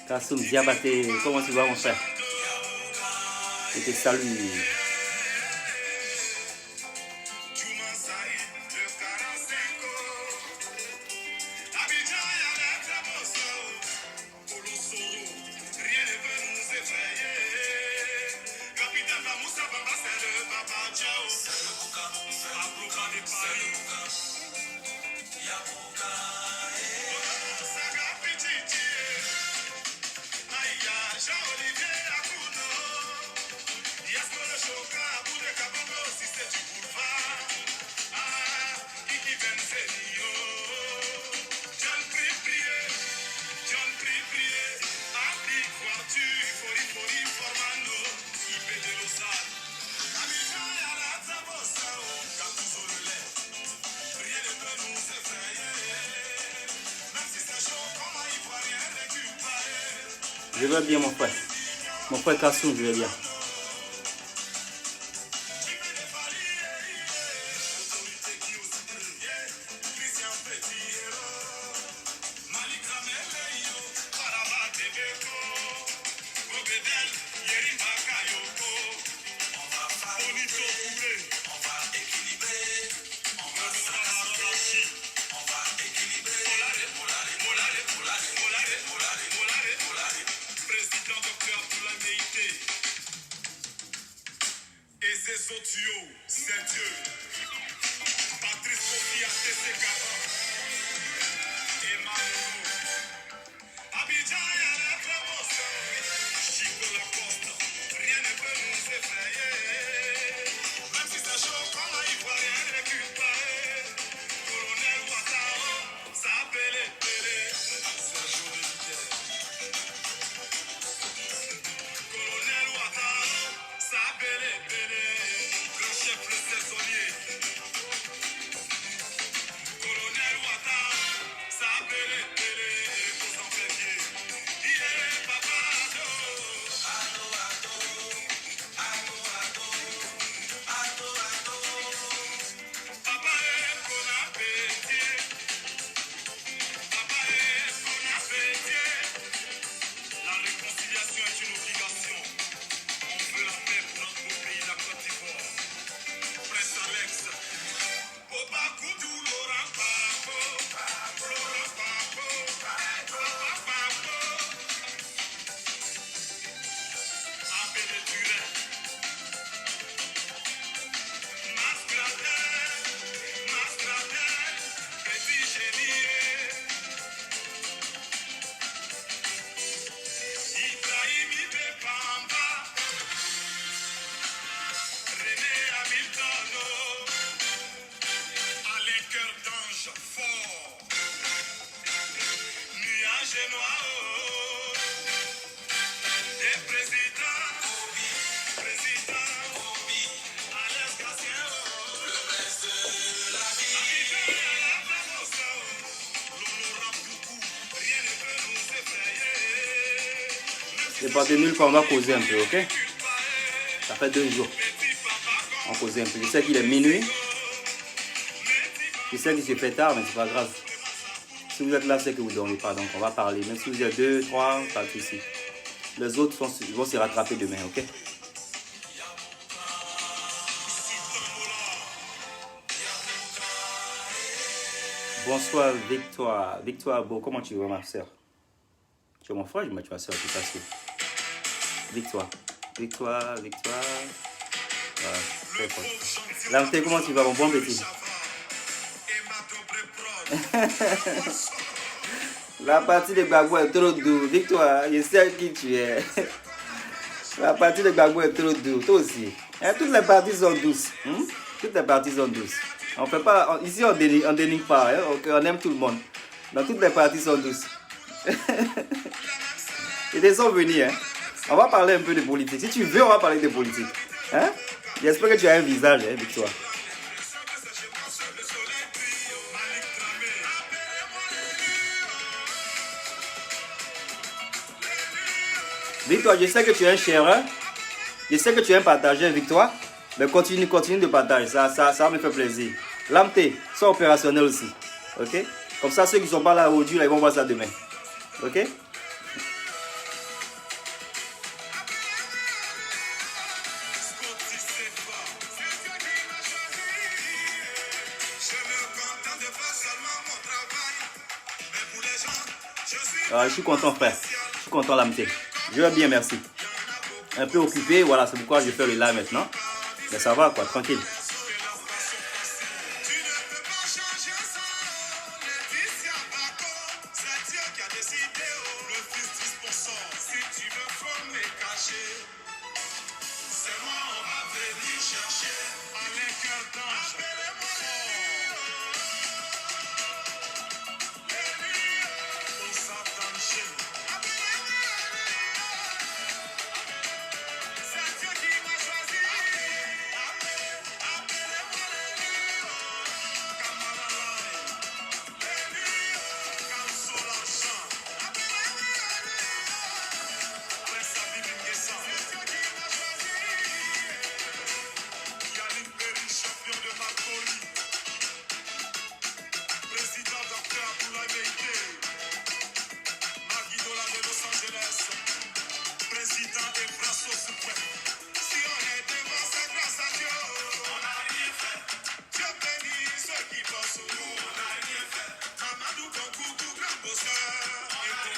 Kassoum Diabaté, comment tu vas mon frère? Je te salue. Je vais bien mon frère. Mon frère Kassoum, je vais bien. C'est pas de nulle part, on va causer un peu, ok? Ça fait 2 jours. On va causer un peu. Je sais qu'il est minuit. Je sais qu'il se fait tard, mais c'est pas grave. Si vous êtes là, c'est que vous ne dormez pas, donc on va parler. Même si vous êtes 2, 3, pas de souci. Les autres vont se rattraper demain, ok? Bonsoir, Victoire. Victoire, bon, comment tu vas, ma soeur? Tu es mon frère, mais tu es ma soeur, c'est facile. Victoire. Victoire. Voilà, très fort. L'Arte, comment tu vas, mon bon petit? La partie de Gbagbo est trop douce. Victoire, je sais qui tu es. La partie de Gbagbo est trop douce. Toi aussi. Hein, toutes les parties sont douces. Toutes les parties sont douces. On fait pas, ici, on dénigre pas. Hein, on aime tout le monde. Donc, toutes les parties sont douces. Ils sont venus. Hein. On va parler un peu de politique. Si tu veux, on va parler de politique. Hein? J'espère que tu as un visage, hein, Victoire. Victoire, je sais que tu es un cher. Je sais que tu es un partageur, Victoire. Mais continue de partager. Ça me fait plaisir. Lamté, sois opérationnel aussi. Ok? Comme ça, ceux qui ne sont pas là aujourd'hui, ils vont voir ça demain. Ok? Je suis content, frère. Je suis content, Lamté. Je vais bien, merci. Un peu occupé, voilà, c'est pourquoi je fais le live maintenant. Mais ça va, quoi, tranquille.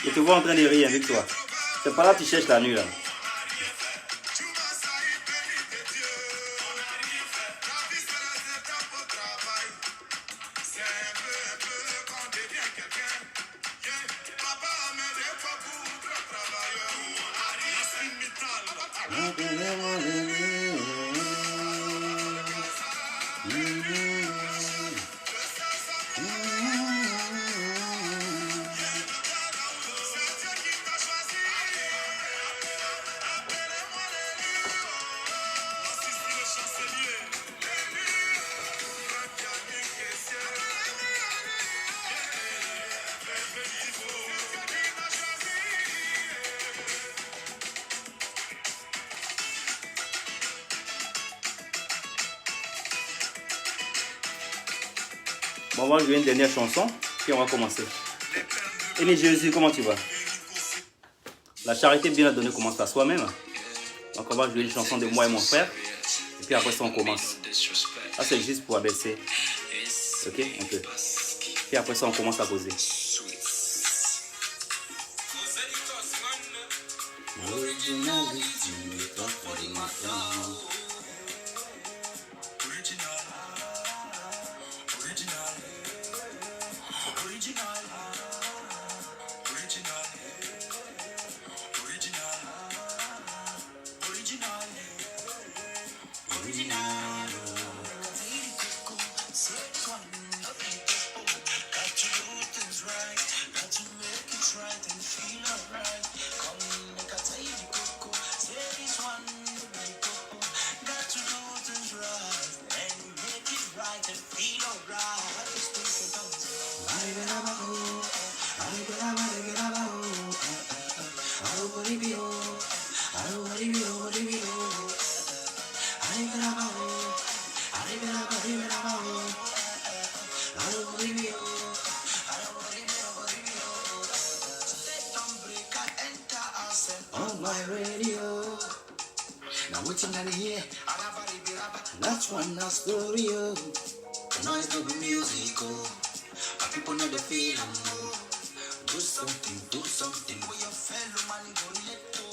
Je te vois en train de rire avec toi. C'est pas là que tu cherches la nuit là. Bon, on va jouer une dernière chanson, puis on va commencer. Aimé Jésus, comment tu vas? La charité bien à donner commence par soi-même. Donc on va jouer une chanson de moi et mon frère. Et puis après ça, on commence. Ça, c'est juste pour abaisser. Ok, un peu. Puis après ça, on commence à poser. On my radio, now waiting on the year. That's one now story. The noise don't be musical, but people know the feeling. Do something with your fellow man. Go let go.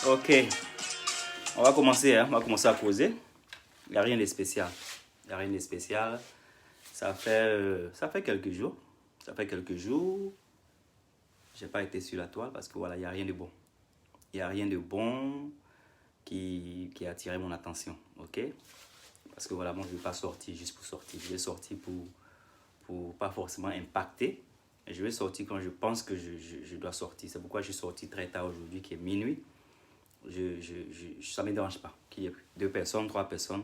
Ok, on va commencer, hein? On va commencer à causer. Il n'y a rien de spécial. Il n'y a rien de spécial. Ça fait quelques jours. Ça fait quelques jours. J'ai pas été sur la toile parce que voilà, il n'y a rien de bon. Il n'y a rien de bon qui a attiré mon attention. Ok? Parce que voilà, moi je ne vais pas sortir juste pour sortir. Je vais sortir pour pas forcément impacter. Je vais sortir quand je pense que je dois sortir. C'est pourquoi je suis sorti très tard aujourd'hui, qui est minuit. Ça ne me dérange pas qu'il y ait 2 personnes, 3 personnes.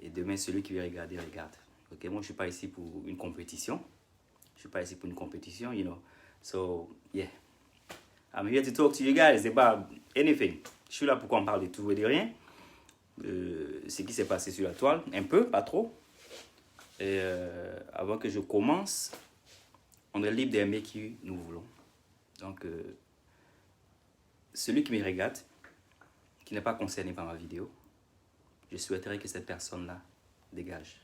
Et demain, celui qui veut regarder, regarde. Ok, moi, je ne suis pas ici pour une compétition. Je ne suis pas ici pour une compétition, you know. So, yeah. I'm here to talk to you guys about anything. Je suis là pour qu'on parle de tout et de rien. Ce qui s'est passé sur la toile, un peu, pas trop. Et avant que je commence, on est libre d'aimer qui nous voulons. Donc, celui qui me regarde, qui n'est pas concerné par ma vidéo, je souhaiterais que cette personne-là dégage.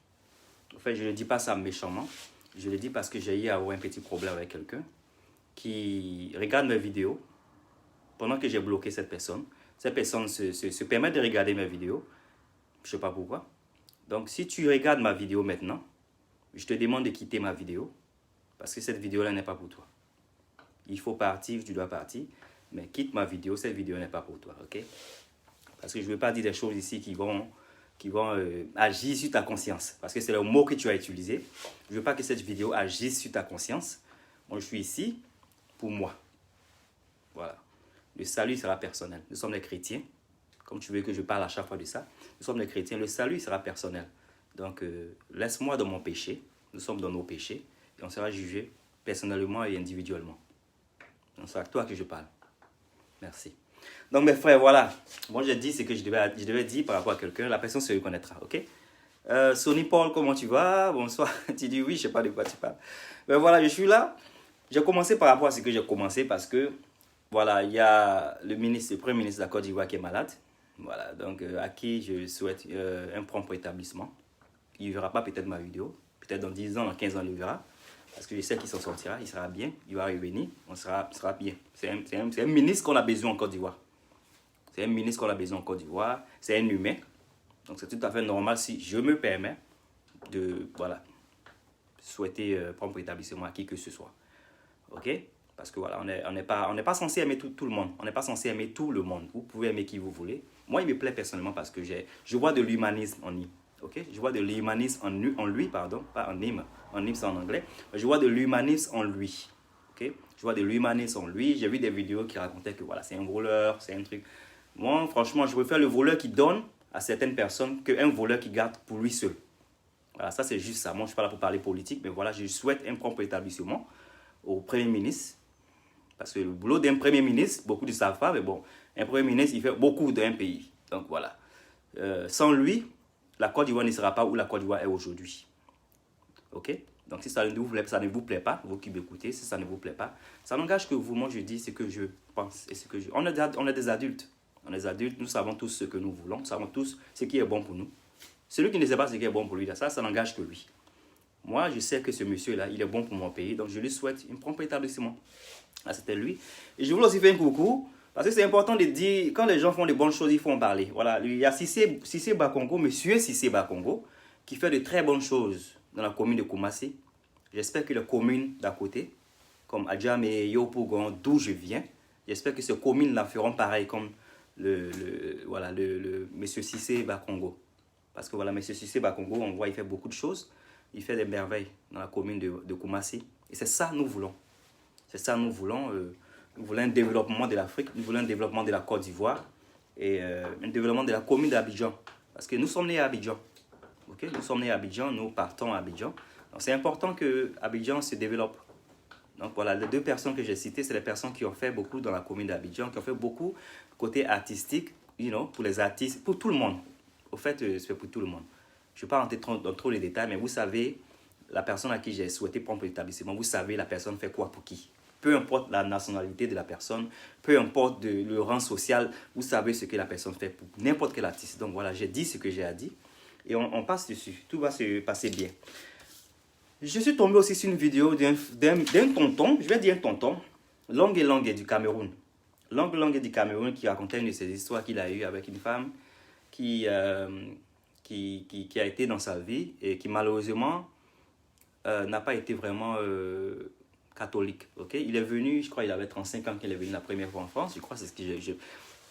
En fait, je ne dis pas ça méchamment. Je le dis parce que j'ai eu à avoir un petit problème avec quelqu'un qui regarde mes vidéos pendant que j'ai bloqué cette personne. Cette personne se permet de regarder mes vidéos. Je ne sais pas pourquoi. Donc, si tu regardes ma vidéo maintenant, je te demande de quitter ma vidéo parce que cette vidéo-là n'est pas pour toi. Il faut partir, tu dois partir. Mais quitte ma vidéo, cette vidéo n'est pas pour toi, ok? Parce que je ne veux pas dire des choses ici qui vont agir sur ta conscience. Parce que c'est le mot que tu as utilisé. Je ne veux pas que cette vidéo agisse sur ta conscience. Moi, je suis ici pour moi. Voilà. Le salut sera personnel. Nous sommes les chrétiens. Comme tu veux que je parle à chaque fois de ça. Nous sommes les chrétiens. Le salut sera personnel. Donc, laisse-moi dans mon péché. Nous sommes dans nos péchés. Et on sera jugé personnellement et individuellement. Donc, c'est à toi que je parle. Merci. Donc, mes frères, voilà. Moi, j'ai dit ce que je devais dire par rapport à quelqu'un. La personne se reconnaîtra, ok? Sonny Paul, comment tu vas? Bonsoir. Tu dis oui, je ne sais pas de quoi tu parles. Mais voilà, je suis là. J'ai commencé par rapport à ce que j'ai commencé parce que, voilà, il y a le premier ministre de la Côte d'Ivoire qui est malade. Voilà, donc à qui je souhaite un prompt rétablissement. Il ne verra pas peut-être ma vidéo. Peut-être dans 10 ans, dans 15 ans, il le verra. Parce que je sais qu'il s'en sortira, il sera bien, il va revenir, on sera bien. C'est un ministre qu'on a besoin en Côte d'Ivoire. C'est un ministre qu'on a besoin en Côte d'Ivoire, c'est un humain. Donc c'est tout à fait normal si je me permets de souhaiter prendre pour établissement à qui que ce soit. Ok? Parce que voilà, on n'est pas censé aimer tout le monde. On n'est pas censé aimer tout le monde. Vous pouvez aimer qui vous voulez. Moi, il me plaît personnellement parce que je vois de l'humanisme en lui. Ok? Je vois de l'humanisme en lui, pardon, pas en him. En him, c'est en anglais. Je vois de l'humanisme en lui. Ok? Je vois de l'humanisme en lui. J'ai vu des vidéos qui racontaient que voilà, c'est un voleur, c'est un truc. Moi, franchement, je préfère le voleur qui donne à certaines personnes qu'un voleur qui garde pour lui seul. Voilà, ça c'est juste ça. Moi, je ne suis pas là pour parler politique, mais voilà, je souhaite un propre établissement au Premier ministre. Parce que le boulot d'un Premier ministre, beaucoup ne savent pas, mais bon, un Premier ministre, il fait beaucoup d'un pays. Donc voilà. Sans lui, la Côte d'Ivoire ne sera pas où la Côte d'Ivoire est aujourd'hui. Ok? Donc si ça ne vous plaît pas, vous qui m'écoutez, si ça ne vous plaît pas, ça n'engage que vous. Moi, je dis ce que je pense et ce que je... On est des adultes. On est des adultes, nous savons tous ce que nous voulons, nous savons tous ce qui est bon pour nous. Celui qui ne sait pas ce qui est bon pour lui, ça n'engage que lui. Moi, je sais que ce monsieur-là, il est bon pour mon pays, donc je lui souhaite un prompt établissement. Là, c'était lui. Et je voulais aussi faire un coucou, parce que c'est important de dire, quand les gens font de bonnes choses, il faut en parler. Voilà, il y a Cissé Bakongo, monsieur Cissé Bakongo, qui fait de très bonnes choses dans la commune de Koumassi. J'espère que les communes d'à côté, comme Adjam et Yopougon, d'où je viens, j'espère que ces communes-là feront pareil comme le monsieur Cissé Bakongo. Parce que voilà, monsieur Cissé Bakongo, on voit, il fait beaucoup de choses. Il fait des merveilles dans la commune de Koumassi. Et c'est ça que nous voulons. C'est ça que nous voulons. Nous voulons un développement de l'Afrique. Nous voulons un développement de la Côte d'Ivoire. Et un développement de la commune d'Abidjan. Parce que nous sommes nés à Abidjan. Okay? Nous sommes nés à Abidjan. Nous partons à Abidjan. Donc c'est important que Abidjan se développe. Donc voilà, les 2 personnes que j'ai citées, c'est les personnes qui ont fait beaucoup dans la commune d'Abidjan, qui ont fait beaucoup côté artistique, pour les artistes, pour tout le monde. Au fait, c'est pour tout le monde. Je ne vais pas rentrer dans trop les détails, mais vous savez, la personne à qui j'ai souhaité prendre l'établissement, vous savez la personne fait quoi pour qui. Peu importe la nationalité de la personne, peu importe le rang social, vous savez ce que la personne fait pour n'importe quel artiste. Donc voilà, j'ai dit ce que j'ai à dire et on passe dessus. Tout va se passer bien. Je suis tombé aussi sur une vidéo d'un tonton, je vais dire un tonton, Longue du Cameroun. L'oncle Long du Cameroun qui racontait une de ses histoires qu'il a eues avec une femme qui, qui a été dans sa vie et qui malheureusement n'a pas été vraiment catholique. Okay? Il est venu, je crois il avait 35 ans qu'il est venu la première fois en France. Je crois que c'est ce que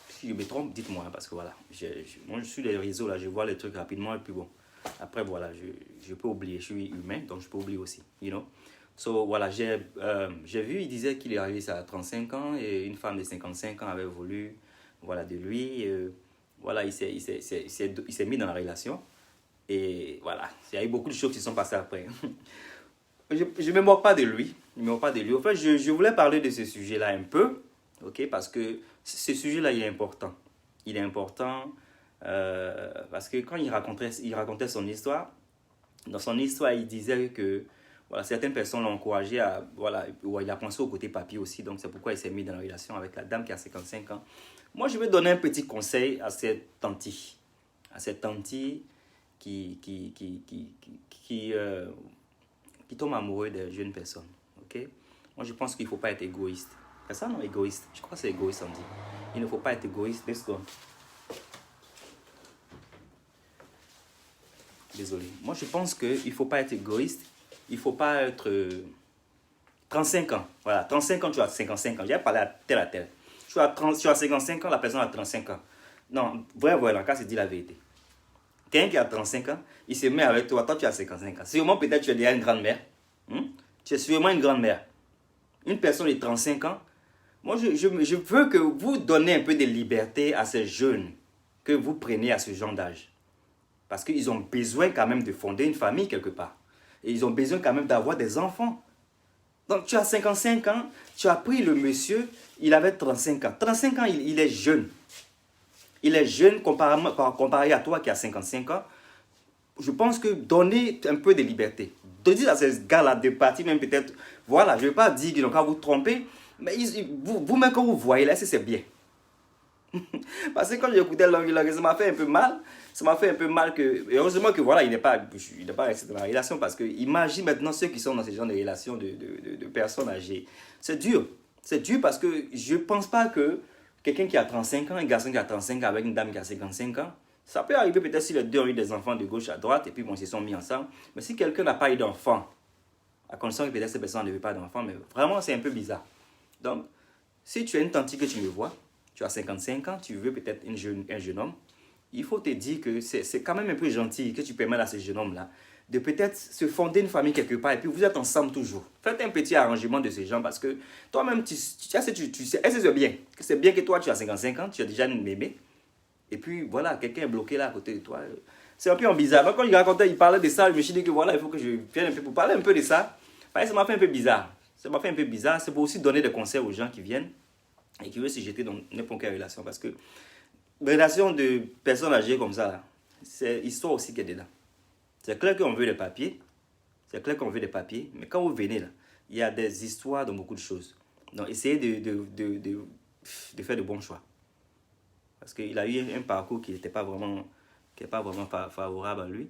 si je me trompe, dites-moi, hein, parce que voilà, moi je suis les réseaux là, je vois les trucs rapidement et puis bon. Après voilà, je peux oublier, je suis humain, donc je peux oublier aussi, you know. So voilà, j'ai vu, il disait qu'il est arrivé à 35 ans et une femme de 55 ans avait voulu, voilà, de lui. Voilà, il s'est mis dans la relation. Et voilà, il y a eu beaucoup de choses qui sont passées après. Je ne me moque pas de lui. Je me moque pas de lui. En fait, je voulais parler de ce sujet-là un peu, ok, parce que ce sujet-là, il est important. Il est important parce que quand il racontait son histoire, dans son histoire, il disait que voilà, certaines personnes l'ont encouragé à... Voilà, il a pensé au côté papier aussi, donc c'est pourquoi il s'est mis dans la relation avec la dame qui a 55 ans. Moi, je vais donner un petit conseil à cette tante. À cette tante qui tombe amoureux de jeunes personnes. Ok? Moi, je pense qu'il ne faut pas être égoïste. C'est ça, non? Égoïste. Je crois que c'est égoïste, on dit. Il ne faut pas être égoïste. Désolé. Moi, je pense qu'il ne faut pas être égoïste. Il ne faut pas être... 35 ans. Voilà, 35 ans, tu as 55 ans. J'ai parlé à tel. Tu as 55 ans, la personne a 35 ans. Non, voilà, quand c'est dit la vérité. Quelqu'un qui a 35 ans, il se met avec toi, toi tu as 55 ans. Sûrement peut-être tu es déjà une grand-mère. Tu es sûrement une grand-mère. Une personne de 35 ans, moi je veux que vous donnez un peu de liberté à ces jeunes que vous prenez à ce genre d'âge. Parce qu'ils ont besoin quand même de fonder une famille quelque part. Et ils ont besoin quand même d'avoir des enfants. Donc tu as 55 ans, tu as pris le monsieur, il avait 35 ans. 35 ans, il est jeune. Il est jeune comparé à toi qui a 55 ans. Je pense que donner un peu de liberté. De dire à ces gars-là de partir même peut-être... Voilà, je ne vais pas dire qu'ils n'ont qu'à vous tromper. Mais vous-même quand vous voyez là, c'est bien. Parce que quand j'écoutais Long, ça m'a fait un peu mal. Ça m'a fait un peu mal que... Heureusement que voilà, il n'est pas resté dans la relation. Parce que imagine maintenant ceux qui sont dans ce genre de relations de personnes âgées. C'est dur. C'est dur parce que je ne pense pas que quelqu'un qui a 35 ans, un garçon qui a 35 ans avec une dame qui a 55 ans, ça peut arriver peut-être si les deux ont eu des enfants de gauche à droite et puis bon, ils se sont mis ensemble. Mais si quelqu'un n'a pas eu d'enfant, à condition que peut-être cette personne ne veut pas d'enfant, mais vraiment c'est un peu bizarre. Donc, si tu es une tante que tu me vois, tu as 55 ans, tu veux peut-être un jeune homme, il faut te dire que c'est quand même un peu gentil que tu permettes à ce jeune homme-là de peut-être se fonder une famille quelque part et puis vous êtes ensemble toujours. Faites un petit arrangement de ce genre parce que toi-même, tu sais, est-ce que c'est bien que toi tu as 55 ans, tu as déjà une mémé et puis voilà, quelqu'un est bloqué là à côté de toi. C'est un peu bizarre. Donc, quand il parlait de ça, je me suis dit que voilà, il faut que je vienne un peu pour parler un peu de ça. Ça m'a fait un peu bizarre. Ça m'a fait un peu bizarre. C'est pour aussi donner des conseils aux gens qui viennent et qui veulent se jeter dans n'importe quelle relation. Parce que relation de personnes âgées comme ça, là, c'est histoire aussi qui est dedans. C'est clair qu'on veut des papiers. C'est clair qu'on veut des papiers. Mais quand vous venez là, il y a des histoires dans beaucoup de choses. Donc, essayez de faire de bons choix. Parce qu'il a eu un parcours qui n'était pas vraiment, favorable à lui.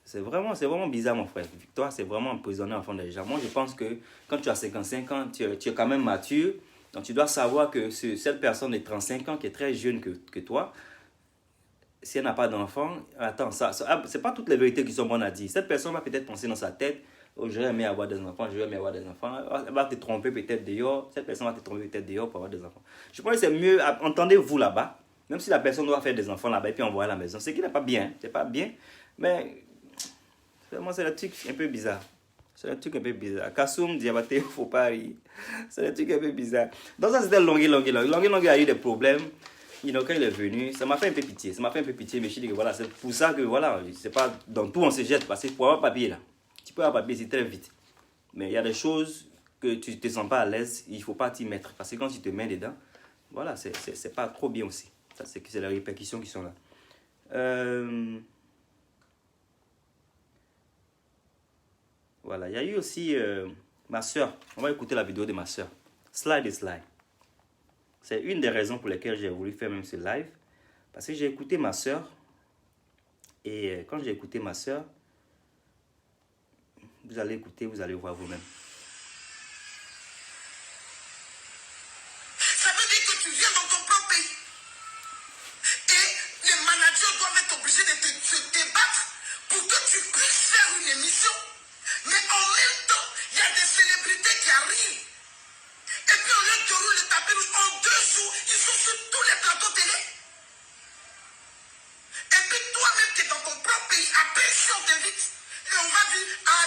C'est vraiment bizarre, mon frère. Toi, c'est vraiment emprisonner enfant des gens. Moi, je pense que quand tu as 55 ans, tu es quand même mature. Donc, tu dois savoir que cette personne de 35 ans qui est très jeune que toi, si elle n'a pas d'enfant, attends, c'est pas toutes les vérités qui sont bonnes à dire. Cette personne va peut-être penser dans sa tête, oh, j'aurais aimé avoir des enfants, Elle va te tromper peut-être dehors. Cette personne va te tromper peut-être dehors pour avoir des enfants. Je pense que c'est mieux, entendez-vous là-bas, même si la personne doit faire des enfants là-bas et puis envoyer à la maison. Ce qui n'est pas bien, c'est pas bien, mais vraiment c'est le truc un peu bizarre. C'est un truc un peu bizarre. Kassoum, Diabaté, faut pas rire. C'est un truc un peu bizarre. Donc ça c'était Longue a eu des problèmes. Quand il est venu, ça m'a fait un peu pitié. Mais je me suis dit que voilà, c'est pour ça que voilà, c'est pas dans tout on se jette. Parce que pour avoir papier là, tu peux avoir papier, c'est très vite. Mais il y a des choses que tu ne te sens pas à l'aise, il ne faut pas t'y mettre. Parce que quand tu te mets dedans, voilà, c'est pas trop bien aussi. Ça, c'est les répercussions qui sont là. Voilà, il y a eu aussi ma soeur. On va écouter la vidéo de ma soeur. Slide. C'est une des raisons pour lesquelles j'ai voulu faire même ce live. Parce que j'ai écouté ma soeur. Et quand j'ai écouté ma soeur, vous allez écouter, vous allez voir vous-même.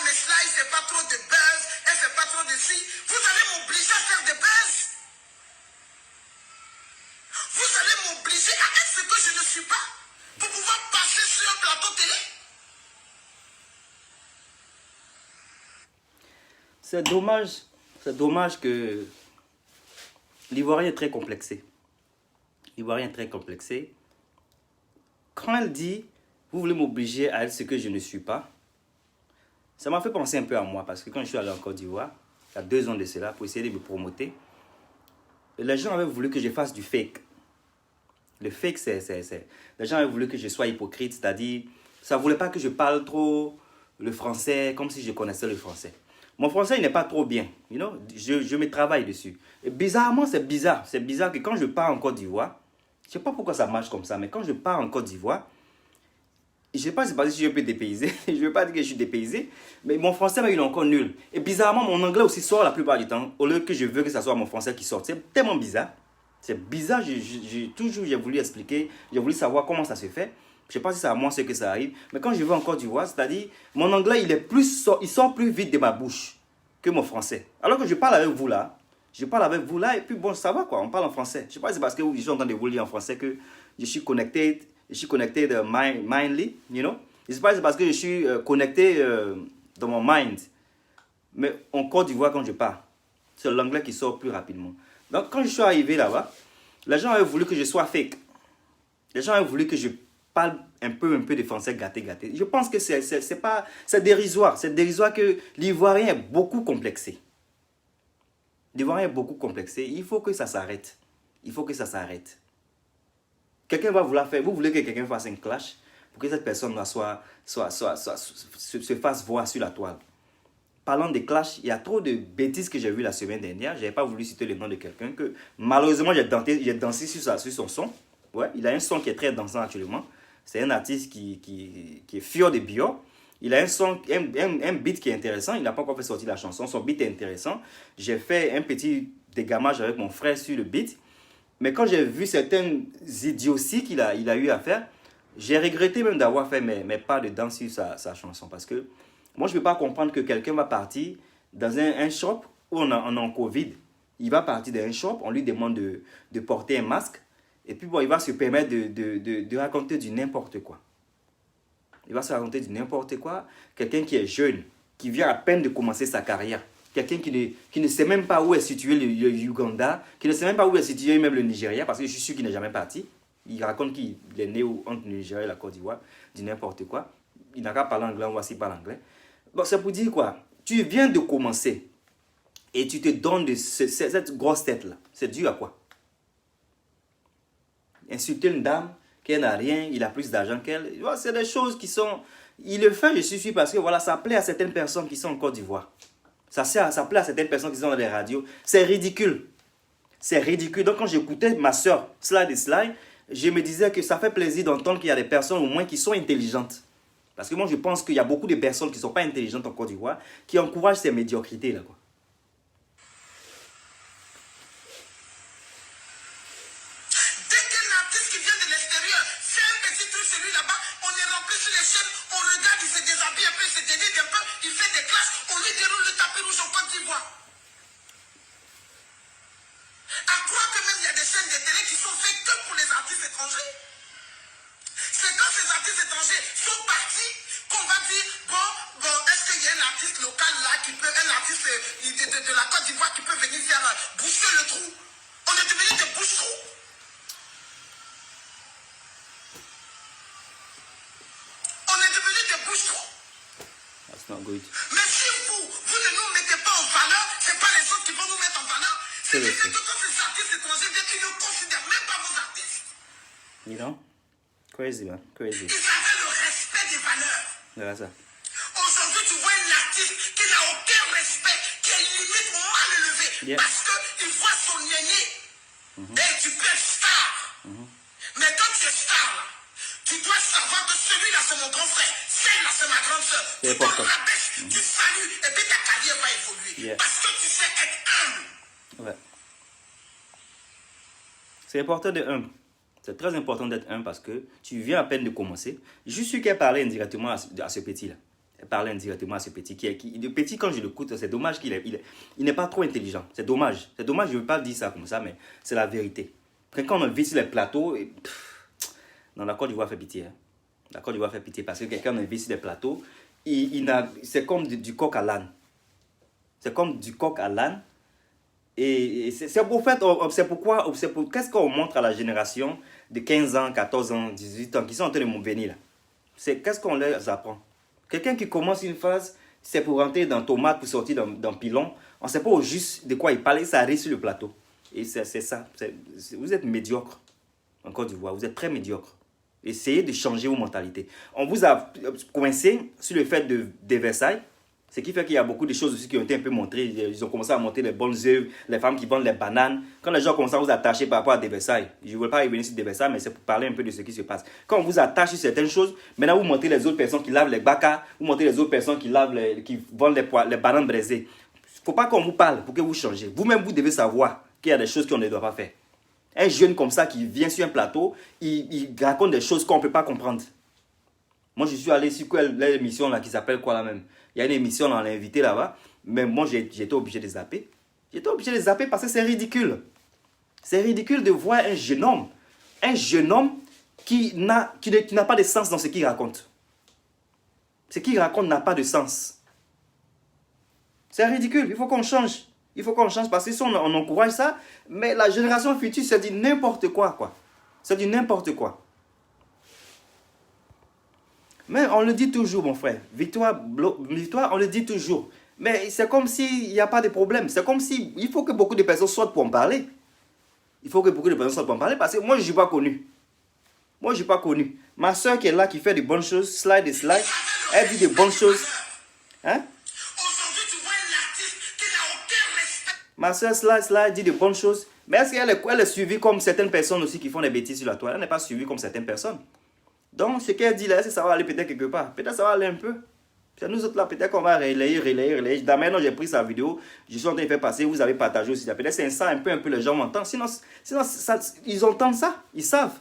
mes slides, c'est pas trop de buzz, et c'est pas trop de ci. Vous allez m'obliger à faire des buzz. Vous allez m'obliger à être ce que je ne suis pas pour pouvoir passer sur un plateau télé. C'est dommage que l'Ivoirien est très complexé. L'Ivoirien est très complexé. Quand elle dit, vous voulez m'obliger à être ce que je ne suis pas, ça m'a fait penser un peu à moi, parce que quand je suis allé en Côte d'Ivoire, il y a 2 ans de cela, pour essayer de me promoter, les gens avaient voulu que je fasse du fake. Le fake, les gens avaient voulu que je sois hypocrite, c'est-à-dire, ça ne voulait pas que je parle trop le français, comme si je connaissais le français. Mon français, il n'est pas trop bien, you know? Je me travaille dessus. Et bizarrement, c'est bizarre. C'est bizarre que quand je pars en Côte d'Ivoire, je ne sais pas pourquoi ça marche comme ça, mais quand je pars en Côte d'Ivoire, je ne sais pas si c'est parce que je suis un peu dépaysé, je ne veux pas dire que je suis dépaysé, mais mon français, il est encore nul. Et bizarrement, mon anglais aussi sort la plupart du temps, au lieu que je veux que ce soit mon français qui sorte. C'est tellement bizarre. C'est bizarre, j'ai voulu expliquer, j'ai voulu savoir comment ça se fait. Je ne sais pas si c'est à moi ce que ça arrive, mais quand je vais en Côte d'Ivoire, c'est-à-dire, mon anglais, il sort plus vite de ma bouche que mon français. Alors que je parle avec vous là, et puis bon, ça va quoi, on parle en français. Je ne sais pas si c'est parce que je suis en train de vous lire en français que je suis connecté mindly, you know. Je ne sais pas si c'est parce que je suis connecté dans mon mind. Mais en Côte d'Ivoire, quand je parle, c'est l'anglais qui sort plus rapidement. Donc, quand je suis arrivé là-bas, les gens avaient voulu que je sois fake. Les gens avaient voulu que je parle un peu de français gâté. Je pense que c'est dérisoire. C'est dérisoire que l'Ivoirien est beaucoup complexé. L'Ivoirien est beaucoup complexé. Il faut que ça s'arrête. Quelqu'un va vouloir faire... Vous voulez que quelqu'un fasse un clash pour que cette personne se fasse voir sur la toile. Parlant de clash, il y a trop de bêtises que j'ai vues la semaine dernière. Je n'avais pas voulu citer le nom de quelqu'un que malheureusement j'ai dansé sur son son. Ouais, il a un son qui est très dansant actuellement. C'est un artiste qui est fier de bio. Il a un beat qui est intéressant. Il n'a pas encore fait sortir la chanson. Son beat est intéressant. J'ai fait un petit dégamage avec mon frère sur le beat. Mais quand j'ai vu certaines idioties qu'il a eu à faire, j'ai regretté même d'avoir fait mes pas de danse sur sa chanson. Parce que moi, je ne peux pas comprendre que quelqu'un va partir dans un shop où on est en Covid. Il va partir dans un shop, on lui demande de porter un masque. Et puis, bon, il va se permettre de raconter du n'importe quoi. Quelqu'un qui est jeune, qui vient à peine de commencer sa carrière. Quelqu'un qui ne sait même pas où est situé le Ouganda, qui ne sait même pas où est situé même le Nigeria, parce que je suis sûr qu'il n'est jamais parti. Il raconte qu'il est né entre le Nigeria et la Côte d'Ivoire, du n'importe quoi. Il n'a qu'à parler anglais, on voit s'il parle anglais. Bon, c'est pour dire quoi? Tu viens de commencer et tu te donnes cette grosse tête-là. C'est dû à quoi? Insulter une dame qui n'a rien, il a plus d'argent qu'elle. C'est des choses qui sont... Il le fait, je suis sûr, parce que voilà, ça plaît à certaines personnes qui sont en Côte d'Ivoire. Ça plaît à certaines personnes qui sont dans les radios. C'est ridicule. Donc, quand j'écoutais ma soeur, Slide, je me disais que ça fait plaisir d'entendre qu'il y a des personnes au moins qui sont intelligentes. Parce que moi, je pense qu'il y a beaucoup de personnes qui ne sont pas intelligentes en Côte d'Ivoire qui encouragent ces médiocrités-là, quoi. Dès qu'un artiste qui vient de l'extérieur fait un petit truc celui là-bas, on est rempli sur les chaînes, on regarde, il se déshabille un peu, il se dénide un peu, il fait des classes, on lui déroule le tapis rouge en Côte d'Ivoire. À croire que même il y a des chaînes de télé qui sont faites que pour les artistes étrangers. C'est quand ces artistes étrangers sont partis qu'on va dire, bon, est-ce qu'il y a un artiste local là un artiste de la Côte d'Ivoire qui peut venir faire boucher le trou? On est devenu des bouche-trous. On est devenu des bouche-trous. That's not good. Mais si vous ne nous mettez pas en valeur, c'est pas les autres qui vont nous mettre en valeur. C'est que quand ces artistes étrangers viennent, ils ne considèrent même pas vos artistes. You know? Crazy, man. Crazy. Ils avaient le respect des valeurs. Voilà ça. Aujourd'hui, tu vois un artiste qui n'a aucun respect, qui est limite mal élevé, Yeah. parce qu'il voit son aîné. Et tu peux être star. Mais quand tu es star, là, tu dois savoir que celui-là, c'est mon grand frère. Celle-là, c'est ma grande soeur. C'est Tu te important. rabaisses, tu salues, et puis ta carrière va évoluer. Yeah. Parce que tu sais être humble. Ouais. C'est important d'être humble. C'est très important d'être humble parce que tu viens à peine de commencer. Je suis sûr qu'elle parlait indirectement à ce petit-là. Elle parlait indirectement à ce petit le petit, quand je l'écoute, c'est dommage il n'est pas trop intelligent. C'est dommage. C'est dommage, je ne veux pas dire ça comme ça, mais c'est la vérité. Quand on vit sur les plateaux, dans la Côte d'Ivoire fait pitié. Hein. La Côte d'Ivoire fait pitié parce que quelqu'un vit sur les plateaux, c'est comme du coq à l'âne. C'est comme du coq à l'âne. Et c'est pour fait, qu'est-ce qu'on montre à la génération de 15 ans, 14 ans, 18 ans qui sont en train de venir là? Qu'est-ce qu'on leur apprend? Quelqu'un qui commence une phase, c'est pour rentrer dans tomate, pour sortir dans pilon. On ne sait pas au juste de quoi il parle, ça arrive sur le plateau. Et c'est ça. Vous êtes médiocre en Côte d'Ivoire, vous êtes très médiocre. Essayez de changer vos mentalités. On vous a coincé sur le fait de Versailles. Ce qui fait qu'il y a beaucoup de choses aussi qui ont été un peu montrées. Ils ont commencé à monter les bonnes œuvres, les femmes qui vendent les bananes. Quand les gens commencent à vous attacher par rapport à des Versailles, je ne veux pas revenir sur des Versailles, mais c'est pour parler un peu de ce qui se passe. Quand on vous attache sur certaines choses, maintenant vous montrez les autres personnes qui lavent les bacas, vous montrez les autres personnes qui vendent les bananes braisées. Il ne faut pas qu'on vous parle pour que vous changez. Vous-même, vous devez savoir qu'il y a des choses qu'on ne doit pas faire. Un jeune comme ça qui vient sur un plateau, il raconte des choses qu'on ne peut pas comprendre. Moi, je suis allé sur l'émission là qui s'appelle quoi là même? Il y a une émission, on l'a invité là-bas. Mais moi, j'étais obligé de zapper. J'étais obligé de zapper parce que c'est ridicule. C'est ridicule de voir un jeune homme qui n'a pas de sens dans ce qu'il raconte. Ce qu'il raconte n'a pas de sens. C'est ridicule. Il faut qu'on change. Il faut qu'on change parce que si on encourage ça, mais la génération future, c'est du n'importe quoi. C'est du n'importe quoi. Mais on le dit toujours, mon frère. Victoire, on le dit toujours. Mais c'est comme s'il n'y a pas de problème. C'est comme si il faut que beaucoup de personnes sortent pour en parler. Il faut que beaucoup de personnes sortent pour en parler parce que moi, je ne suis pas connu. Ma soeur qui est là, qui fait de bonnes choses, slide, elle dit de bonnes choses. Hein? Aujourd'hui, tu vois un artiste qui n'a aucun respect. Ma soeur slide, dit de bonnes choses. Mais est-ce qu'elle est suivie comme certaines personnes aussi qui font des bêtises sur la toile? Elle n'est pas suivie comme certaines personnes. Donc, ce qu'elle dit là, ça va aller peut-être quelque part. Peut-être ça va aller un peu. C'est nous autres là, peut-être qu'on va relayer. Maintenant, j'ai pris sa vidéo. Je suis en train de faire passer. Vous avez partagé aussi. Peut-être c'est ça un peu les gens m'entendent. Sinon ils entendent ça. Ils savent.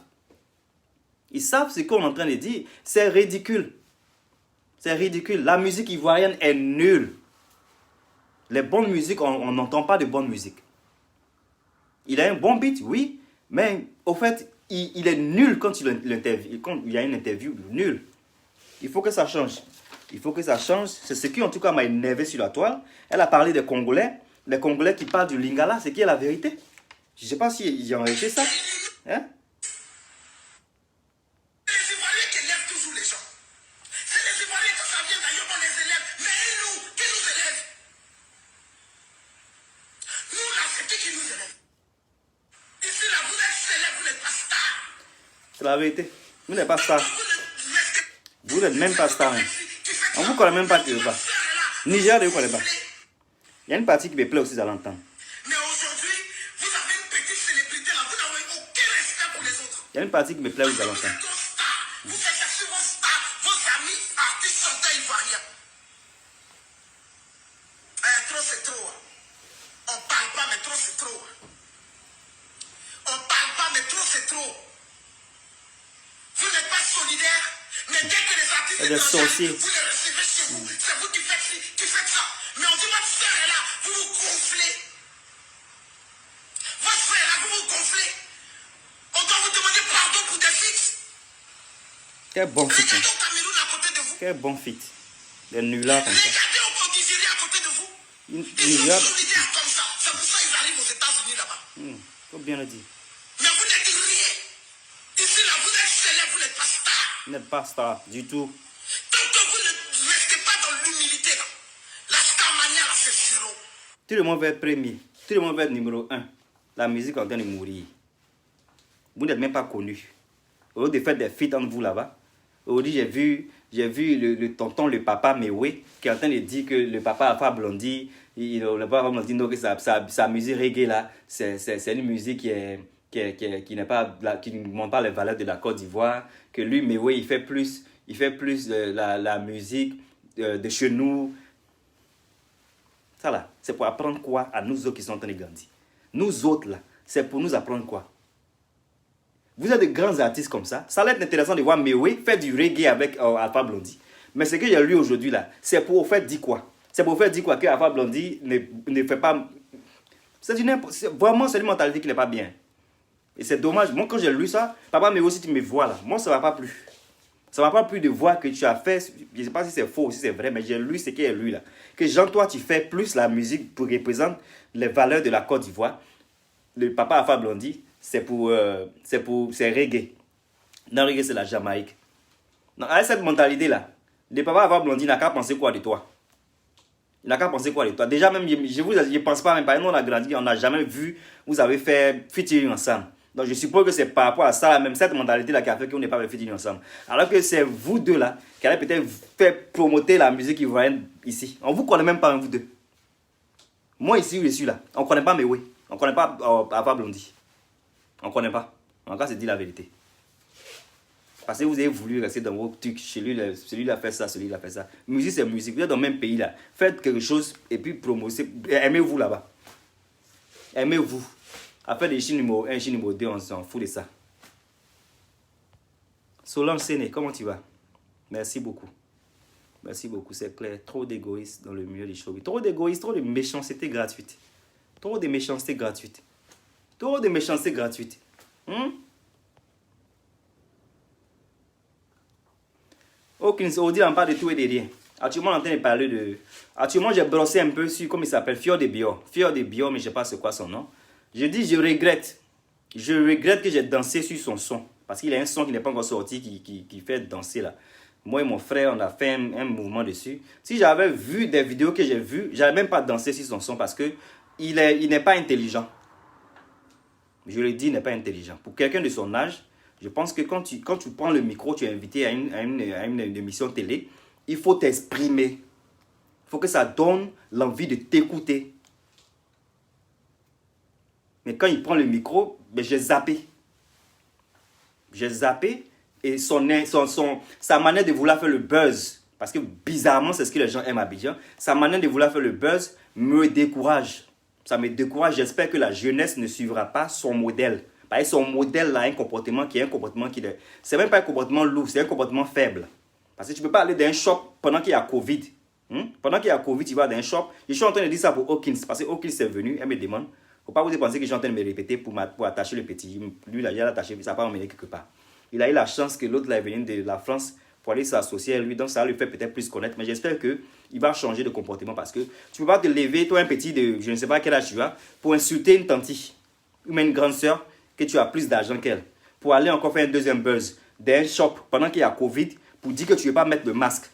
Ils savent ce qu'on est en train de dire. C'est ridicule. C'est ridicule. La musique ivoirienne est nulle. Les bonnes musiques, on n'entend pas de bonnes musiques. Il a un bon beat, oui. Mais au fait, il est nul quand il y a une interview. Nul. Il faut que ça change. C'est ce qui, en tout cas, m'a énervé sur la toile. Elle a parlé des Congolais. Les Congolais qui parlent du Lingala, c'est qui est la vérité. Je ne sais pas s'ils ont arrêté ça. Hein? Les Ivoiriens qui élèvent toujours les gens. C'est les Ivoiriens que ça vient d'ailleurs, on les élève. Mais nous, qui nous élève? Nous, là, c'est qui nous élève? Ici, là, vous êtes célèbres, vous n'êtes pas stars. C'est la vérité. Vous n'êtes pas star. Vous n'êtes même pas star. On ne vous connaît même pas. Niger, ne vous connaît pas. Il y a une partie qui me plaît aussi à l'entendre. Mais aujourd'hui, vous avez une petite célébrité là, vous n'avez aucun respect pour les autres. Il y a une partie qui me plaît aussi à Vous l'entendre. êtes nos stars. Vous faites chercher vos stars, vos amis, artistes, chanteurs ivoiriens. Trop c'est trop. On parle pas, mais trop c'est trop. On parle pas, mais trop c'est trop. Vous n'êtes pas solidaire, mais dès que les artistes des sorciers. vous les recevez chez vous. C'est vous qui faites ça. Mais on dit votre frère est là, vous vous gonflez. Votre frère est là, vous vous gonflez. On doit vous demander pardon pour des feats. Quel bon fit. Regardez au Cameroun à côté de vous. Quel bon fit. Des nullards comme ça. Regardez au Nigeria à côté de vous. Ils sont Nullards. solidaires comme ça. C'est pour ça qu'ils arrivent aux États-Unis là-bas. Faut bien le dire. Mais vous n'êtes rien. Ici là, vous êtes célèbre, vous n'êtes pas star. Vous n'êtes pas star du tout. Tant que vous ne restez pas dans l'humilité là, la starmania là, c'est zéro. Tout le monde veut être premier. Tout le monde veut être numéro 1. La musique est en train de mourir. Vous n'êtes même pas connu. Au lieu de faire des feats entre vous là-bas. Aujourd'hui, j'ai vu le tonton, le papa Mewe, qui est en train de dire que le papa Alpha Blondy, le papa Blondy, donc sa musique reggae là, c'est une musique qui ne montre pas les valeurs de la Côte d'Ivoire. Que lui, Mewe, il fait plus de la musique de chez nous. Ça là, c'est pour apprendre quoi à nous autres qui sont en train de grandir. Nous autres là, c'est pour nous apprendre quoi? Vous êtes de grands artistes comme ça. Ça va être intéressant de voir Mewe faire du reggae avec Alpha Blondy. Mais ce que j'ai lu aujourd'hui là, c'est pour faire dire quoi? C'est pour faire dire quoi que Alpha Blondy ne fait pas... Vraiment, c'est une mentalité qui n'est pas bien. Et c'est dommage. Moi, quand j'ai lu ça, papa, mais aussi tu me vois là. Moi, ça ne m'a pas plu. Ça ne m'a pas plu de voir que tu as fait... Je ne sais pas si c'est faux ou si c'est vrai, mais j'ai lu ce qu'il y a lu là. Que Jean, toi, tu fais plus la musique pour représenter les valeurs de la Côte d'Ivoire. Le papa Alpha Blondy, c'est reggae. Dans le reggae, c'est la Jamaïque. Donc, avec cette mentalité-là, le papa Alpha Blondy n'a qu'à penser quoi de toi? Il n'a qu'à penser quoi de toi? Déjà, même, je ne pense pas, même par exemple, on a grandi, on n'a jamais vu, vous avez fait featuring ensemble. Donc, je suppose que c'est par rapport à ça, même cette mentalité-là qui a fait qu'on n'est pas fait featuring ensemble. Alors que c'est vous deux là, qui allez peut-être faire promoter la musique ivoirienne ici. On ne vous connaît même pas, vous deux. Moi, ici, je suis là. On ne connaît pas Mewe. On ne connaît pas Alpha Blondy. On ne connaît pas. En tout cas, c'est dit la vérité. Parce que vous avez voulu rester dans vos trucs. Celui-là fait ça, celui-là fait ça. Musique, c'est musique. Vous êtes dans le même pays là. Faites quelque chose et puis promotionnez. Aimez-vous là-bas. Aimez-vous. Après les Chine numéro 1, Chine numéro 2, on s'en fout de ça. Solange Séné, comment tu vas? Merci beaucoup. Merci beaucoup, c'est clair. Trop d'égoïstes dans le milieu des showbiz. Trop d'égoïstes, trop de méchanceté gratuite. Trop de méchanceté gratuite. Trop de méchanceté gratuite. Aucune Audi en parle de tout et de rien. Actuellement, on est en train de parler de... Actuellement, j'ai brossé un peu sur, comme il s'appelle, Fior de Bio. Fior de Bio, mais je ne sais pas c'est quoi son nom. Je dis, je regrette. Je regrette que j'ai dansé sur son son. Parce qu'il y a un son qui n'est pas encore sorti, qui fait danser là. Moi et mon frère, on a fait un mouvement dessus. Si j'avais vu des vidéos que j'ai vues, je n'avais même pas dansé sur son son parce que il n'est pas intelligent. Je le dis, il n'est pas intelligent. Pour quelqu'un de son âge, je pense que quand tu prends le micro, tu es invité à une émission télé, il faut t'exprimer. Il faut que ça donne l'envie de t'écouter. Mais quand il prend le micro, ben j'ai zappé. J'ai zappé et sa manière de vouloir faire le buzz, parce que bizarrement, c'est ce que les gens aiment à Abidjan, sa manière de vouloir faire le buzz me décourage. Ça me décourage. J'espère que la jeunesse ne suivra pas son modèle. Parce que son modèle a un comportement qui est... C'est même pas un comportement lourd, c'est un comportement faible. Parce que tu ne peux pas aller dans un shop pendant qu'il y a Covid. Pendant qu'il y a Covid, tu vas dans un shop. Je suis en train de dire ça pour Hawkins, parce que Hawkins est venu, elle me demande. Il ne faut pas vous penser que je suis en train de me répéter pour attacher le petit. Lui, là, il a attaché, ça n'a pas emmené quelque part. Il a eu la chance que l'autre là est venu de la France pour aller s'associer à lui. Donc ça va lui faire peut-être plus connaître. Mais j'espère qu'il va changer de comportement parce que tu ne peux pas te lever, toi un petit de je ne sais pas quel âge tu as, pour insulter une tante, une grande soeur, que tu as plus d'argent qu'elle. Pour aller encore faire un deuxième buzz d'un shop pendant qu'il y a Covid pour dire que tu ne veux pas mettre le masque.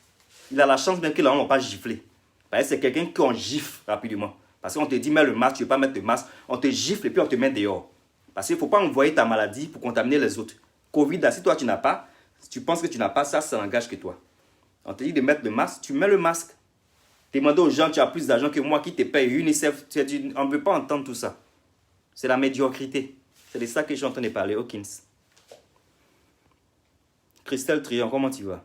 Il a la chance même que là on ne va pas gifler. Parce que c'est quelqu'un qu'on gifle rapidement. Parce qu'on te dit mets le masque, tu ne veux pas mettre le masque, on te gifle et puis on te met dehors. Parce qu'il ne faut pas envoyer ta maladie pour contaminer les autres. Covid, là, si toi tu n'as pas, si tu penses que tu n'as pas ça, ça n'engage que toi. On te dit de mettre le masque, tu mets le masque. Demande aux gens, tu as plus d'argent que moi qui te paye UNICEF. On ne veut pas entendre tout ça. C'est la médiocrité. C'est de ça que je suis en train de parler, Hawkins. Christelle Trion, comment tu vas?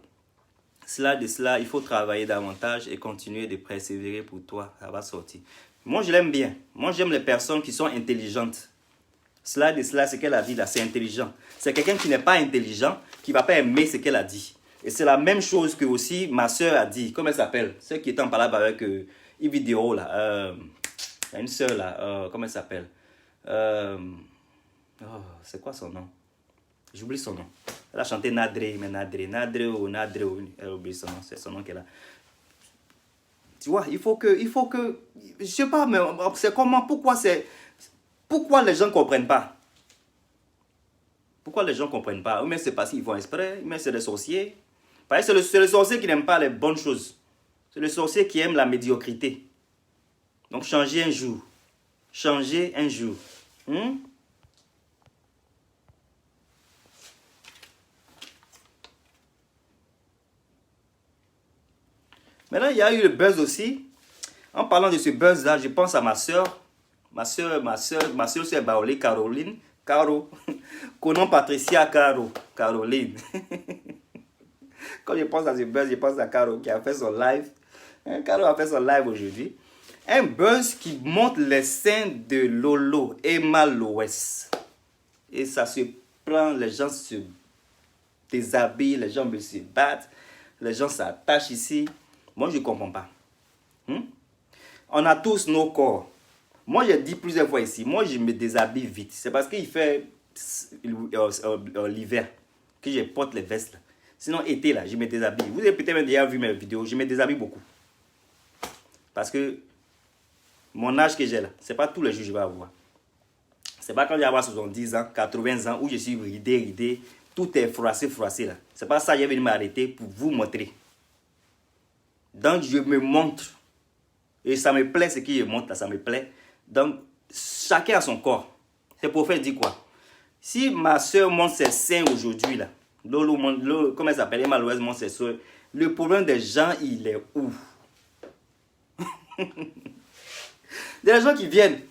Cela, il faut travailler davantage et continuer de persévérer pour toi. Ça va sortir. Moi, je l'aime bien. Moi, j'aime les personnes qui sont intelligentes. Cela, ce qu'elle a dit là, c'est intelligent. C'est quelqu'un qui n'est pas intelligent, qui ne va pas aimer ce qu'elle a dit. Et c'est la même chose que aussi ma soeur a dit. Comment elle s'appelle? Celle qui était en parole avec Yves Diro là. Il y a une soeur là. Comment elle s'appelle? C'est quoi son nom? J'oublie son nom. Elle a chanté Nadré, mais Nadré. Elle a oublié son nom. C'est son nom qu'elle a. Tu vois, il faut que... Je sais pas, mais c'est comment... Pourquoi les gens ne comprennent pas? Pourquoi les gens ne comprennent pas? Mais c'est parce qu'ils font exprès, mais c'est des sorciers. Parce que c'est le sorcier qui n'aime pas les bonnes choses. C'est le sorcier qui aime la médiocrité. Donc changez un jour. Changez un jour. Maintenant, il y a eu le buzz aussi. En parlant de ce buzz-là, je pense à ma soeur. Ma soeur, c'est Baolé, Caroline. Caro. Conan Patricia Caro. Caroline. Quand je pense à ce buzz, je pense à Caro qui a fait son live. Caro a fait son live aujourd'hui. Un buzz qui montre les seins de Lolo, Emma Loès. Et ça se prend, les gens se déshabillent, les gens se battent. Les gens s'attachent ici. Moi, je ne comprends pas. On a tous nos corps. Moi, j'ai dit plusieurs fois ici, moi, je me déshabille vite. C'est parce qu'il fait l'hiver que je porte les vestes. Là. Sinon, été, là, je me déshabille. Vous avez peut-être déjà vu mes vidéos, je me déshabille beaucoup. Parce que mon âge que j'ai là, ce n'est pas tous les jours que je vais avoir. Ce n'est pas quand je vais avoir 70 ans, 80 ans, où je suis ridé, tout est froissé là. Ce n'est pas ça que je vais m'arrêter pour vous montrer. Donc, je me montre. Et ça me plaît ce que je montre là, ça me plaît. Donc, chacun a son corps. C'est pour faire dire quoi? Si ma soeur montre ses seins aujourd'hui là, comment elle s'appelle, Emma Loès montre ses soeurs, le problème des gens, il est où? Des gens qui viennent,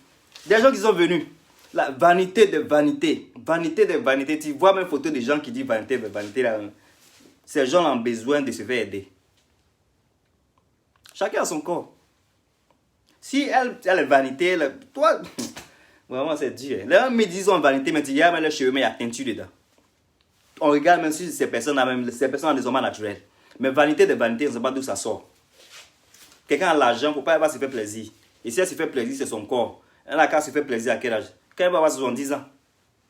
des gens qui sont venus. La vanité de vanité. Vanité de vanité. Tu vois même photo des gens qui disent vanité de vanité là. Ces gens ont besoin de se faire aider. Chacun a son corps. Si elle est vanité, toi, vraiment c'est dur. Les gens me disent en vanité, mais il y a même les cheveux, mais il y a teinture dedans. On regarde même si ces personnes ont des hommes naturels. Mais vanité de vanité, on ne sait pas d'où ça sort. Quelqu'un a l'argent, pourquoi elle va se faire plaisir? Et si elle se fait plaisir, c'est son corps. Elle a qu'à se faire plaisir à quel âge? Quand elle va avoir 70 ans.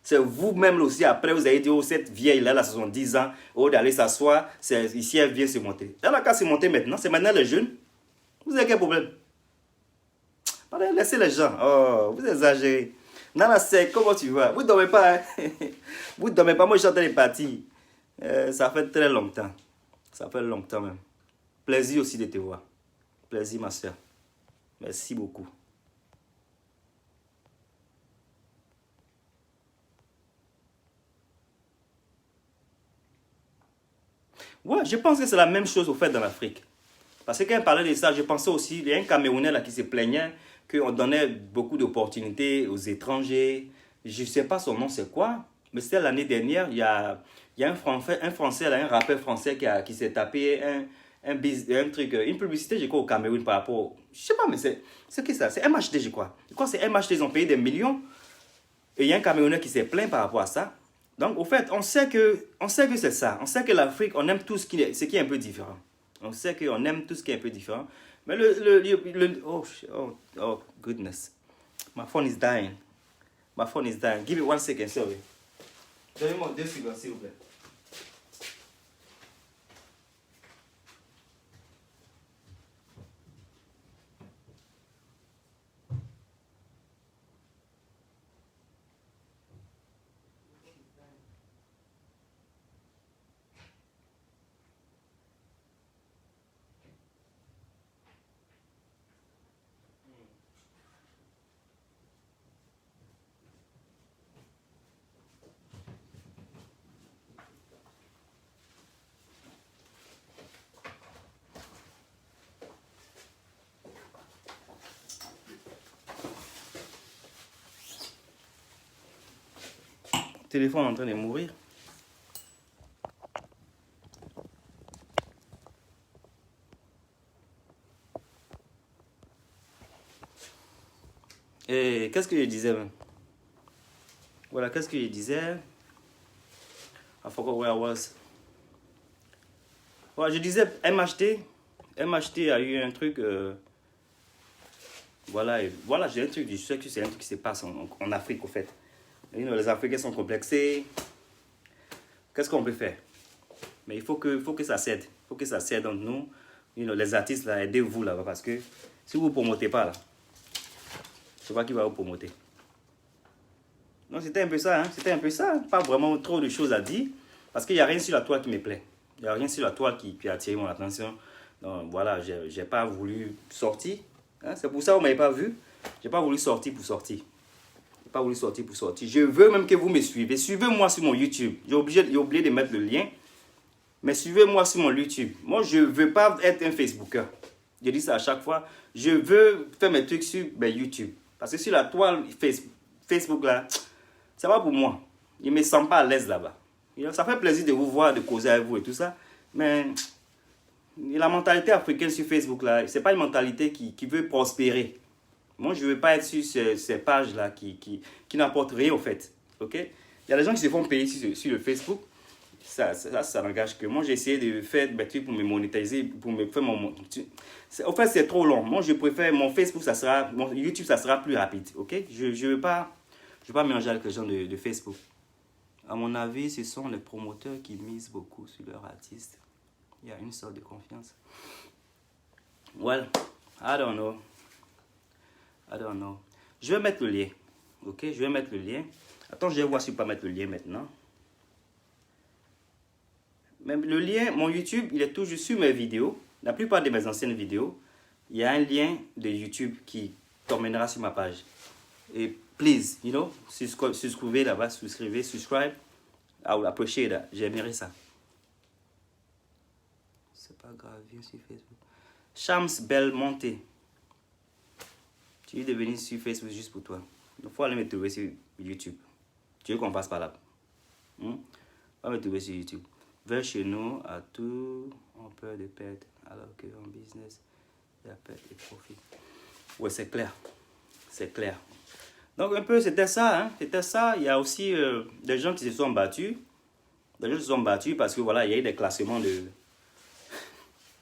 C'est vous-même aussi, après, vous avez dit, oh, cette vieille-là, elle a 70 ans, oh, d'aller s'asseoir, ici, elle vient se monter. Elle a qu'à se monter maintenant, c'est maintenant les jeunes. Vous avez quel problème? Pardon, laissez les gens. Oh, vous exagérez. Nana, c'est comment tu vas? Vous ne dormez pas, hein? Vous ne dormez pas, moi je suis en train de partir. Ça fait très longtemps. Ça fait longtemps même. Plaisir aussi de te voir. Plaisir, ma soeur. Merci beaucoup. Ouais, je pense que c'est la même chose au fait dans l'Afrique. Parce que quand elle parlait de ça, je pensais aussi, il y a un Camerounais là qui se plaignait qu'on donnait beaucoup d'opportunités aux étrangers. Je ne sais pas son nom c'est quoi, mais c'était l'année dernière, il y a un Français, là, un rappeur français qui s'est tapé un truc, une publicité, je crois, au Cameroun par rapport, je ne sais pas, mais c'est qui ça? C'est MHD, je crois. Je crois que c'est MHD, ils ont payé des millions. Et il y a un Camerounais qui s'est plaint par rapport à ça. Donc, au fait, on sait que c'est ça. On sait que l'Afrique, on aime tout ce qui est un peu différent. On sait qu'on aime tout ce qui est un peu différent. Mais oh, goodness. My phone is dying. My phone is dying. Give me 1 second, sorry. Donnez-moi 2 secondes, s'il vous plaît. Le téléphone est en train de mourir. Et qu'est-ce que je disais même? Voilà, qu'est-ce que je disais? I forgot where I was. Voilà, je disais MHT. MHT a eu un truc. Voilà, j'ai un truc. Je sais que c'est un truc qui se passe en Afrique, au fait. Les Africains sont complexés. Qu'est-ce qu'on peut faire? Mais il faut que ça cède. Il faut que ça cède entre nous. Les artistes, là, aidez-vous là-bas. Parce que si vous ne promotez pas, là, je ne sais pas qui va vous promoter. Non, c'était un peu ça. Hein? C'était un peu ça. Pas vraiment trop de choses à dire. Parce qu'il n'y a rien sur la toile qui me plaît. Il n'y a rien sur la toile qui a attiré mon attention. Donc voilà, je n'ai pas voulu sortir. Hein? C'est pour ça que vous ne m'avez pas vu. Je n'ai pas voulu sortir pour sortir. Pas voulu sortir pour sortir. Je veux même que vous me suivez. Suivez-moi sur mon YouTube. J'ai oublié de mettre le lien. Mais suivez-moi sur mon YouTube. Moi, je ne veux pas être un Facebooker. Je dis ça à chaque fois. Je veux faire mes trucs sur YouTube. Parce que sur la toile Facebook, là, ça va pour moi. Je ne me sens pas à l'aise là-bas. Ça fait plaisir de vous voir, de causer avec vous et tout ça. Mais la mentalité africaine sur Facebook, là, ce n'est pas une mentalité qui veut prospérer. Moi, je ne veux pas être sur ces pages-là qui n'apportent rien, au fait. Ok? Il y a des gens qui se font payer sur le Facebook. Ça n'engage que moi. J'ai essayé de faire des trucs pour me monétiser, pour me faire mon... En fait, c'est trop long. Moi, je préfère mon Facebook, mon YouTube, ça sera plus rapide, ok? Je ne veux pas mélanger avec les gens de Facebook. À mon avis, ce sont les promoteurs qui misent beaucoup sur leurs artistes. Il y a une sorte de confiance. Well, I don't know. Je vais mettre le lien. Ok, je vais mettre le lien. Attends, je vais voir si je peux pas mettre le lien maintenant. Même le lien, mon YouTube, il est toujours sur mes vidéos. La plupart de mes anciennes vidéos, il y a un lien de YouTube qui t'emmènera sur ma page. Et please, subscribez là-bas, subscribe. I will appreciate that. J'aimerais ça. C'est pas grave, viens sur Facebook. Shams Belmonte. Tu es devenu sur Facebook juste pour toi. Il faut aller me trouver sur YouTube. Tu veux qu'on passe par là? Va me trouver sur YouTube. Vers chez nous, à tout, on peur de perdre, alors qu'en business, il y a perte et profit. Ouais, c'est clair. C'est clair. Donc, un peu, c'était ça. Hein? C'était ça. Il y a aussi des gens qui se sont battus. Des gens qui se sont battus parce que, voilà, il y a eu des classements de...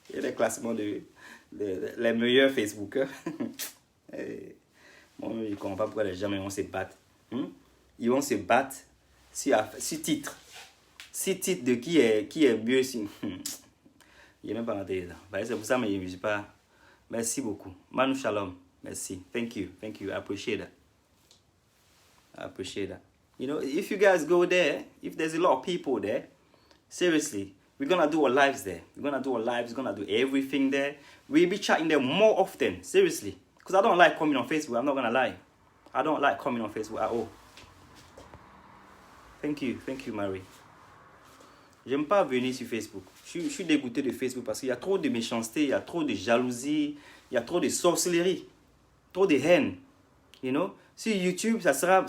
il y a des classements de les meilleurs Facebookers. Bon, je ne comprends pas pourquoi les gens vont se battre. Ils vont se battre sur titre. Si titre de qui est mieux. Il n'y a même pas la télé là. C'est pour ça que je ne sais pas. Merci beaucoup. Manu Shalom. Merci. Thank you. I appreciate that. You know, if you guys go there, if there's a lot of people there, seriously, we're going to do our lives there. We're going to do everything there. We'll be chatting there more often. Seriously. Because I don't like coming on Facebook. I'm not going to lie. I don't like coming on Facebook at all. Thank you, Marie. J'aime pas venir sur Facebook. Je suis dégoûté de Facebook parce qu'il y a trop de méchanceté, il y a trop de jalousie, il y a trop de sorcellerie, trop de haine. You know? Sur YouTube, ça sera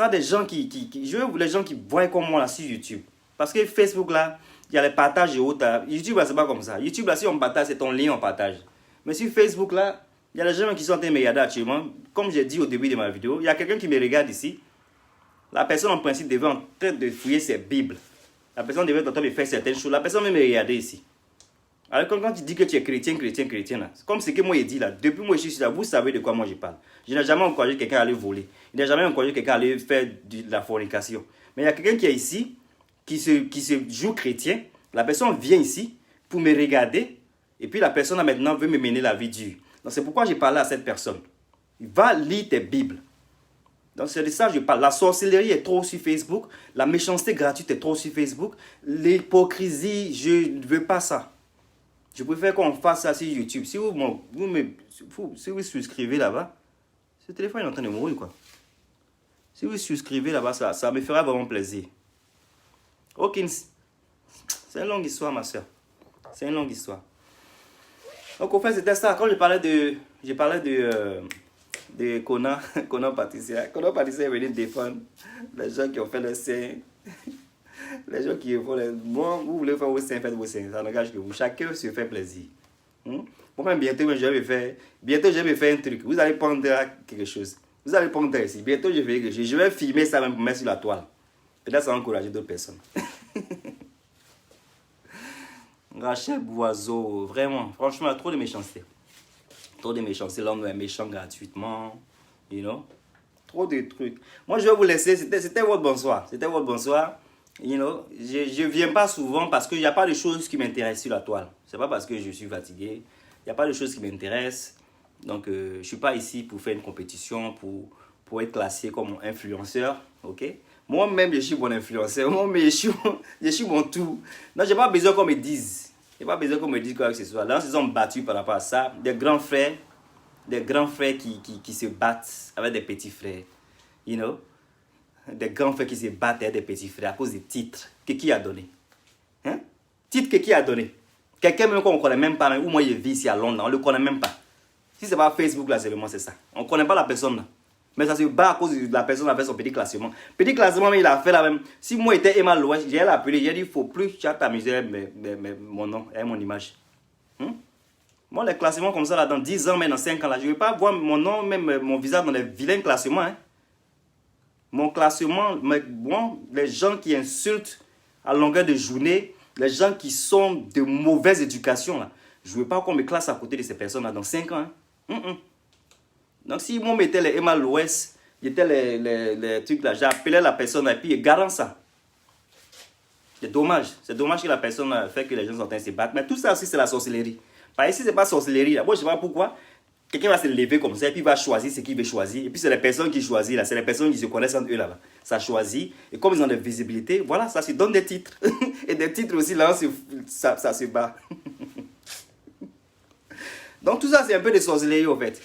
des gens je veux les gens qui voient comme moi là sur YouTube. Parce que Facebook là, il y a les partages et autres. YouTube là, c'est pas comme ça. YouTube là, si on partage, c'est ton lien, on partage. Mais sur Facebook là, il y a des gens qui sont en train de me regarder actuellement. Comme j'ai dit au début de ma vidéo, il y a quelqu'un qui me regarde ici. La personne en principe devait en train de fouiller ses bibles. La personne devait être en train de faire certaines choses. La personne même me regarder ici. Alors quand tu dis que tu es chrétien là, c'est comme ce que moi j'ai dit là. Depuis moi je suis là, vous savez de quoi moi je parle. Je n'ai jamais encouragé quelqu'un à aller voler. Je n'ai jamais encouragé quelqu'un à aller faire de la fornication. Mais il y a quelqu'un qui est ici, qui se joue chrétien. La personne vient ici pour me regarder. Et puis la personne là maintenant veut me mener la vie dure. Donc c'est pourquoi j'ai parlé à cette personne. Va lire tes bibles. Donc c'est de ça que je parle. La sorcellerie est trop sur Facebook. La méchanceté gratuite est trop sur Facebook. L'hypocrisie, je ne veux pas ça. Je préfère qu'on fasse ça sur YouTube. Si vous souscrivez là-bas, ce téléphone est en train de mourir quoi. Si vous souscrivez là-bas, ça me fera vraiment plaisir. Hawkins, c'est une longue histoire ma soeur. C'est une longue histoire. Donc en fait c'était ça. Quand je parlais de Conan Patricia. Conan Patricia est venu défendre les gens qui ont fait le sein. Les gens qui font les... Bon, vous voulez faire vos seins, faites vos seins. Ça n'engage que vous. Chacun se fait plaisir. Moi-même, bientôt, je vais faire un truc. Vous allez prendre quelque chose. Vous allez prendre ici. Bientôt, je vais faire quelque chose. Je vais filmer ça même pour mettre sur la toile. Peut-être ça va encourager d'autres personnes. Rachel Boiseau, vraiment. Franchement, trop de méchanceté. Trop de méchanceté. L'homme est méchant gratuitement. You know? Trop de trucs. Moi, je vais vous laisser. C'était votre bonsoir. You know, je ne viens pas souvent parce qu'il n'y a pas de choses qui m'intéressent sur la toile. Ce n'est pas parce que je suis fatigué. Il n'y a pas de choses qui m'intéressent. Donc, je ne suis pas ici pour faire une compétition, pour être classé comme influenceur. Okay? Moi-même, je suis bon influenceur. Moi-même, je suis mon tout. Donc, je n'ai pas besoin qu'on me dise. Je n'ai pas besoin qu'on me dise quoi que ce soit. Là, ils sont battus par rapport à ça. Des grands frères qui se battent avec des petits frères. You know? Des grands frères qui se battent avec des petits frères à cause des titres que qui a donné. Hein? Titres que qui a donné. Quelqu'un même qu'on ne connaît même pas, ou moi je vis ici à Londres, on ne le connaît même pas. Si ce n'est pas Facebook là, seulement c'est ça. On ne connaît pas la personne là. Mais ça se bat à cause de la personne qui a fait son petit classement. Petit classement, mais il a fait la même. Si moi j'étais Emma Loin, j'ai appelé, j'ai dit il ne faut plus que tu t'amuser mon nom et mon image. Moi, les classements comme ça, là, dans 10 ans, mais dans 5 ans, là, je ne veux pas voir mon nom, même mon visage dans les vilains classements. Hein. Mon classement, bon, les gens qui insultent à longueur de journée, les gens qui sont de mauvaise éducation, là, je ne veux pas qu'on me classe à côté de ces personnes-là dans 5 ans. Hein. Donc, si moi mettais les Emma l'Ouest, j'étais les trucs là, j'appelais la personne et puis garant ça. C'est dommage que la personne fait que les gens sont en train de se battre. Mais tout ça aussi, c'est la sorcellerie. Parce que si ce n'est pas sorcellerie, là, moi je ne sais pas pourquoi. Quelqu'un va se lever comme ça et puis il va choisir ce qu'il veut choisir. Et puis c'est les personnes qui choisissent là, c'est les personnes qui se connaissent entre eux là-bas. Ça choisit. Et comme ils ont de visibilité, voilà, ça se donne des titres. Et des titres aussi, là, ça se bat. Donc tout ça, c'est un peu de sorcellerie au fait.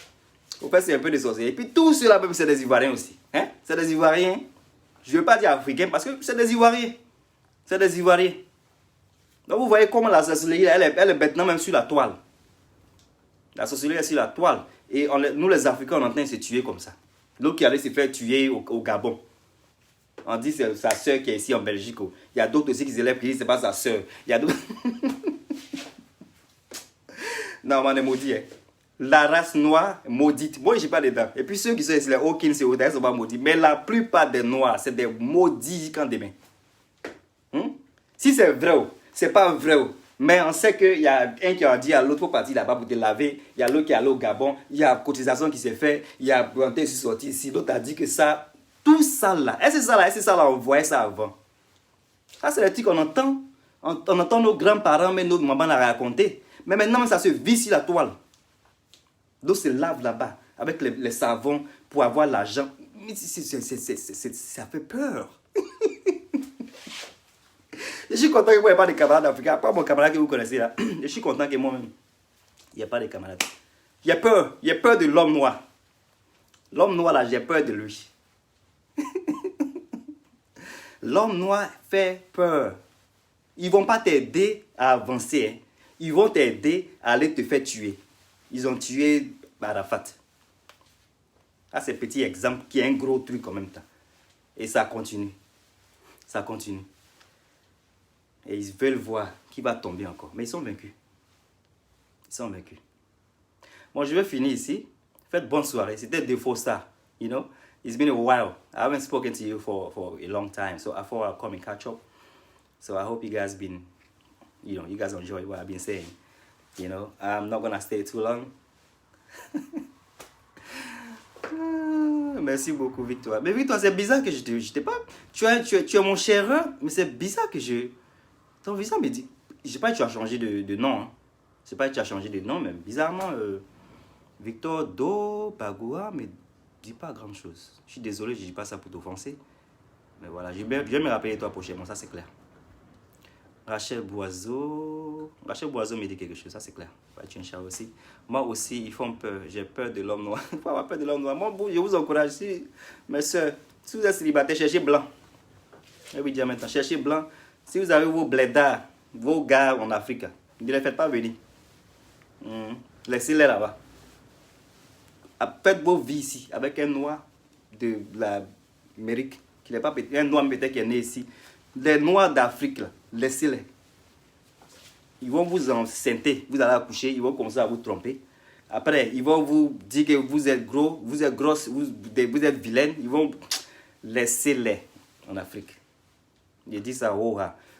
Au fait, c'est un peu de sorcellerie. Et puis tout cela, même, c'est des Ivoiriens aussi. Hein? C'est des Ivoiriens. Je ne veux pas dire africains parce que c'est des Ivoiriens. C'est des Ivoiriens. Donc vous voyez comment la sorcellerie, elle est maintenant même sur la toile. La sorcellerie est sur la toile. Et nous, les Africains, on est en train de se tuer comme ça. L'autre qui allait se faire tuer au Gabon. On dit que c'est sa soeur qui est ici en Belgique. Il y a d'autres aussi qui s'élèvent qui disent que ce n'est pas sa soeur. Il y a d'autres... Non, on est maudit. Hein. La race noire maudite. Moi, je n'ai pas dedans. Et puis ceux qui sont ici, les Hawkins et autres, ils ne sont pas maudits. Mais la plupart des noirs, c'est des maudits quand demain. Si c'est vrai, ce n'est pas vrai. Mais on sait qu'il y a un qui a dit à l'autre partie là-bas pour te laver. Il y a l'autre qui est allé au Gabon. Il y a cotisation qui s'est faite. Il y a planté qui est sorti ici. L'autre a dit que ça, tout ça là. Est-ce que ça là, on voyait ça avant? Ça, c'est le truc qu'on entend. On entend nos grands-parents, mais nos mamans l'a raconté. Mais maintenant, ça se vit sur la toile. L'eau se lave là-bas avec les savons pour avoir l'argent. Ça fait peur. Je suis content que moi, il n'y ait pas de camarades africains. Pas mon camarade que vous connaissez là. Je suis content que moi-même, il n'y a pas de camarades. Il y a peur. Il y a peur de l'homme noir. L'homme noir là, j'ai peur de lui. L'homme noir fait peur. Ils ne vont pas t'aider à avancer. Hein. Ils vont t'aider à aller te faire tuer. Ils ont tué Arafat. Ah, c'est un petit exemple qui est un gros truc en même temps. Et ça continue. Ça continue. Et ils veulent voir qui va tomber encore. Mais ils sont vaincus. Ils sont vaincus. Bon, je vais finir ici. Faites bonne soirée. C'était Défaut Star. You know, it's been a while. I haven't spoken to you for a long time. So I thought I'll come and catch up. So I hope you guys you guys enjoy what I've been saying. You know, I'm not gonna stay too long. Merci beaucoup, Victoire. Mais Victoire, c'est bizarre que je t'ai pas... Tu es mon cher, mais c'est bizarre que ton visage me dit... Je sais pas que tu as changé de nom. Hein. Je sais pas que tu as changé de nom, mais bizarrement, Victor Do Bagoua me dit pas grand chose. Je suis désolé, je dis pas ça pour t'offenser. Mais voilà, je vais me rappeler de toi prochainement, ça c'est clair. Rachel Boiseau me dit quelque chose, ça c'est clair. Tu es un chat aussi. Moi aussi, ils font peur. J'ai peur de l'homme noir. Il faut avoir peur de l'homme noir. Moi, je vous encourage. Mes soeurs, si vous êtes célibataire, cherchez blanc. Je vais vous dire maintenant, cherchez blanc. Si vous avez vos blédards, vos gars en Afrique, ne les faites pas venir. Laissez-les là-bas. Faites vos vies ici avec un noir de l'Amérique, qui n'est pas un noir peut-être qui est né ici. Les noirs d'Afrique, laissez-les. Ils vont vous enceinter, vous allez accoucher, ils vont commencer à vous tromper. Après, ils vont vous dire que vous êtes gros, vous êtes grosse, vous êtes vilaine. Ils vont... Laissez-les en Afrique. Je dis ça,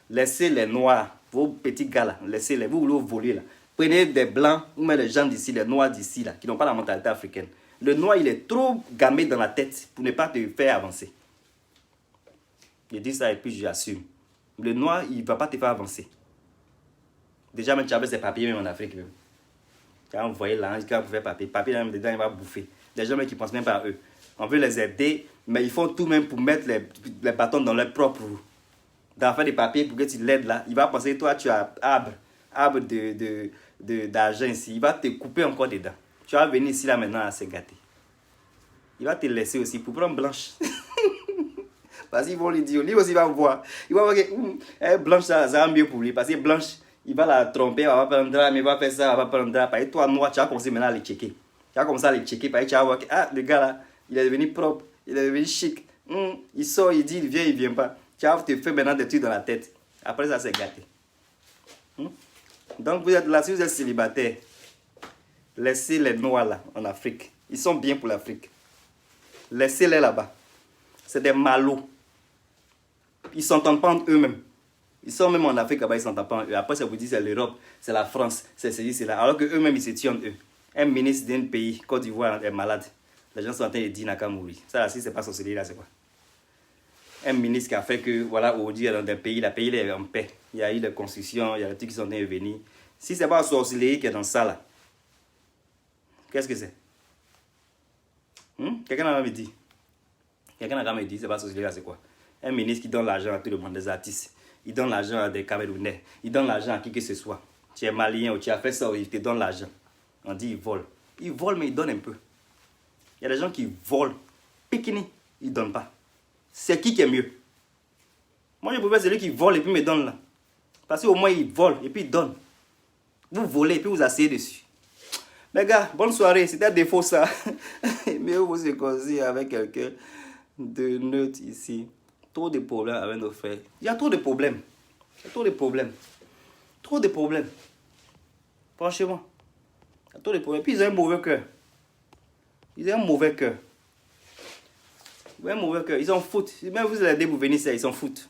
laissez les noirs, vos petits gars là, laissez-les, vous voulez voler là. Prenez des blancs, ou même les gens d'ici, les noirs d'ici là, qui n'ont pas la mentalité africaine. Le noir, il est trop gamé dans la tête pour ne pas te faire avancer. Je dis ça et puis j'assume. Le noir, il ne va pas te faire avancer. Déjà, même tu avais ses papiers même en Afrique. Même. Tu as envoyé là, quand vous faites papier. Papier, même dedans, il va bouffer. Des gens même qui ne pensent même pas à eux. On veut les aider, mais ils font tout même pour mettre les bâtons dans leur propre roue. Dans faire des papiers pour que tu l'aides là, il va penser, toi, tu as arbre d'argent ici. Il va te couper encore dedans. Tu vas venir ici là maintenant à se gâter. Il va te laisser aussi pour prendre blanche. Parce qu'ils vont lui dire, lui aussi il va voir. Il va voir que blanche, ça va mieux pour lui. Parce que blanche, il va la tromper, elle va prendre un drap, mais il va faire ça, elle va prendre un drap. Parce que toi, noir, tu vas commencer maintenant à les checker. Tu vas commencer à les checker. Parce que tu vas voir que, le gars là, il est devenu propre, il est devenu chic. Il sort, il dit, il vient pas. Tu vas te faire maintenant des trucs dans la tête. Après ça, c'est gâté. Donc, vous êtes là, si vous êtes célibataire, laissez les noirs là, en Afrique. Ils sont bien pour l'Afrique. Laissez-les là-bas. C'est des malots. Ils ne s'entendent pas entre eux-mêmes. Ils sont même en Afrique, là-bas, ils s'entendent pas. Après, ça vous dit c'est l'Europe, c'est la France, c'est ceci, c'est là. Alors qu'eux-mêmes, ils se tiennent, eux. Un ministre d'un pays, Côte d'Ivoire, est malade. Les gens sont en train de dire Nakamuri. Ça, là, si c'est pas sorcellerie, là, c'est quoi? Un ministre qui a fait que, voilà, aujourd'hui, dans des pays, la pays est en paix. Il y a eu des constructions, il y a des trucs qui sont en train de venir. Si c'est pas sorcellerie qui est dans ça, là, qu'est-ce que c'est? Quelqu'un n'a jamais dit. Quelqu'un n'a jamais dit, c'est pas sorcellerie, là, c'est quoi? Un ministre qui donne l'argent à tout le monde, des artistes. Il donne l'argent à des Camerounais. Il donne l'argent à qui que ce soit. Tu es malien ou tu as fait ça, il te donne l'argent. On dit il vole. Il vole, mais il donne un peu. Il y a des gens qui volent. Pékini, ils ne donnent pas. C'est qui est mieux? Moi, je préfère celui qui vole et puis me donne là. Parce qu'au moins, il vole et puis il donne. Vous volez et puis vous asseyez dessus. Mais gars, bonne soirée. C'était un défaut ça. Mais vous se conseillez avec quelqu'un de neutre ici. Trop de problèmes avec nos frères. Il y a trop de problèmes. Il y a trop de problèmes. Trop de problèmes. Franchement. Il y a trop de problèmes. Puis ils ont un mauvais cœur. Ils ont un mauvais cœur. Ils ont un mauvais cœur. Ils s'en foutent. Même vous aidez pour venir ici, ils s'en foutent.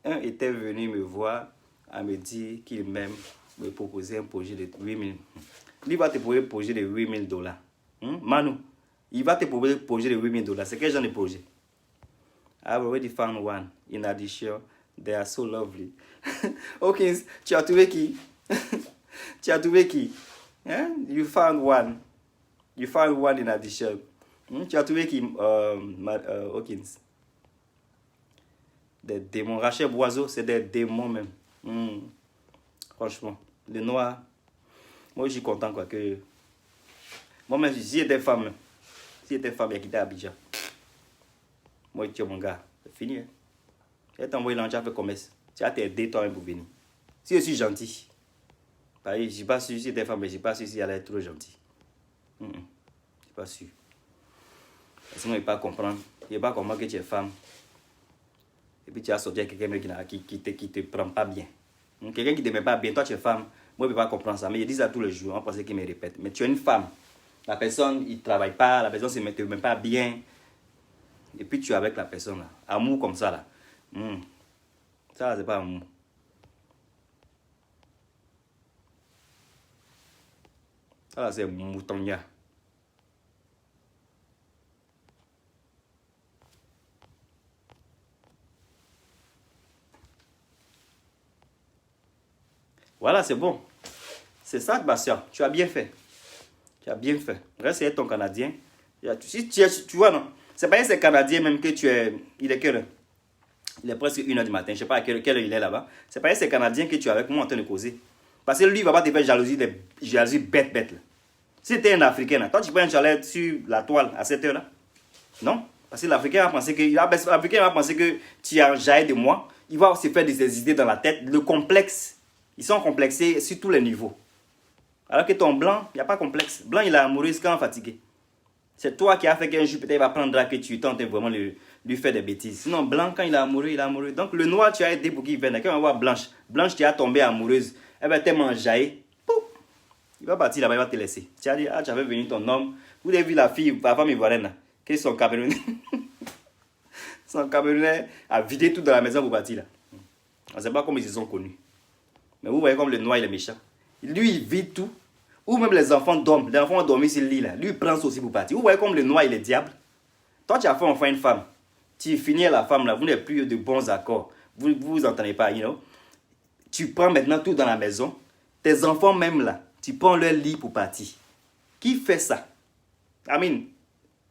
Un était venu me voir à me dire qu'il m'aime, me proposer un projet de 8 000. Lui va te proposer un projet de 8 000 dollars. Manu. Il va te proposer un projet de 8 000 dollars. C'est quel genre de projet? I've already found one. In addition, they are so lovely. Hawkins, tu as trouvé qui? Tu as trouvé qui? Hein? You found one. You found one in addition. Tu as trouvé qui, Hawkins? Des démons. Rachel Boiseau, c'est des démons même. Franchement, les noirs, moi je suis content quoi que... Moi-même, si j'étais femme, il a quitté Abidjan. Moi, tu es mon gars. C'est fini. Hein? Tu t'as envoyé là, tu as fait commerce. Tu as t'aider toi-même pour venir. Si je suis gentil, je ne suis pas sûr si c'était femme, mais je ne suis pas sûr si elle est trop gentille. Je ne suis pas sûr. Sinon, il ne peut pas comprendre. Il ne peut pas comprendre que tu es femme. Et puis tu as sorti avec quelqu'un qui te prend pas bien. Quelqu'un qui ne te met pas bien, toi tu es femme. Moi, je ne peux pas comprendre ça. Mais je dis ça tous les jours. On pense qu'il me répète. Mais tu es une femme. La personne, il ne travaille pas. La personne ne te met pas bien. Et puis tu es avec la personne là. Amour comme ça là. Ça là, c'est pas amour. Ça là, c'est moutonia. Voilà, c'est bon. C'est ça, Bastien. Tu as bien fait. Tu as bien fait. Reste avec ton Canadien. Si tu vois, non. C'est pas c'est Canadien même que tu es... Il est quelle heure? Il est presque 1h du matin. Je ne sais pas à quelle heure il est là-bas. C'est pas c'est Canadien que tu es avec moi en train de causer. Parce que lui, il va pas te faire jalousie bête là. Si tu es un Africain, là, toi tu prends un chalet sur la toile à cette heure-là. Non. Parce que l'Africain va penser que tu as jailli de moi. Il va se faire des idées dans la tête. Le complexe. Ils sont complexés sur tous les niveaux. Alors que ton blanc, il n'y a pas de complexe. Blanc, il est amoureux quand fatigué. C'est toi qui as fait qu'un jour, peut-être, il va prendre que tu tentes vraiment lui faire des bêtises. Sinon, blanc, quand il est amoureux, il est amoureux. Donc, le noir, tu as aidé pour qu'il vienne. Quand on va voir blanche, blanche, tu as tombé amoureuse. Elle va tellement jaillir. Il va partir là-bas, il va te laisser. Tu as dit, tu avais venu ton homme. Vous avez vu la femme ivoirienne là, qui sont Camerounais. Son Camerounais a vidé tout dans la maison pour partir là. On ne sait pas comment ils se sont connus. Mais vous voyez comme le noir il est méchant. Lui il vide tout. Ou même les enfants dorment. Les enfants ont dormi sur le lit là. Lui il prend ça aussi pour partir. Vous voyez comme le noir il est diable. Toi tu as fait enfin une femme. Tu finis la femme là. Vous n'avez plus de bons accords. Vous entendez pas, you know. Tu prends maintenant tout dans la maison. Tes enfants même là. Tu prends leur lit pour partir. Qui fait ça? I mean,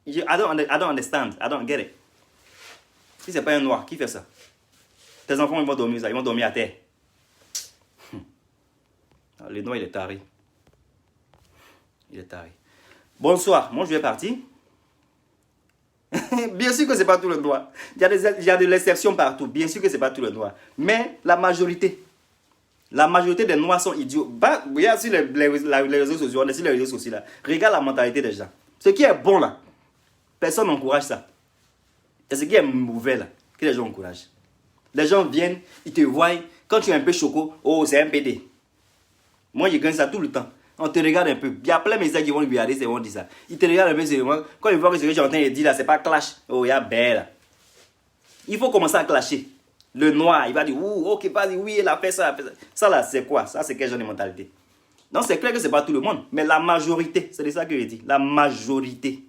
I don't understand. I don't get it. Si c'est pas un noir, qui fait ça? Tes enfants ils vont dormir ça. Ils vont dormir à terre. Le noir, il est taré. Il est taré. Bonsoir, moi je vais partir. Bien sûr que ce n'est pas tout le noir. Il y a de l'exception partout. Bien sûr que ce n'est pas tout le noir. Mais la majorité des noirs sont idiots. Regarde sur les réseaux sociaux, on est sur les réseaux sociaux là. Regarde la mentalité des gens. Ce qui est bon là, personne n'encourage ça. Et ce qui est mauvais là, que les gens encouragent. Les gens viennent, ils te voient, quand tu es un peu choco, oh c'est un PD. Moi, je gagne ça tout le temps. On te regarde un peu. Il y a plein de messages qui vont lui regarder, c'est bon, dire ça. Ils te regardent un peu, c'est moi. Quand ils voient que ce que j'ai en train de dire là, c'est pas clash. Oh, il y a belle. Il faut commencer à clasher. Le noir, il va dire, ouh, ok, vas-y, oui, il a fait ça, il a fait ça. Ça là, c'est quoi? Ça, c'est quel genre de mentalité? Donc, c'est clair que c'est pas tout le monde, mais la majorité, c'est de ça que je dis. La majorité.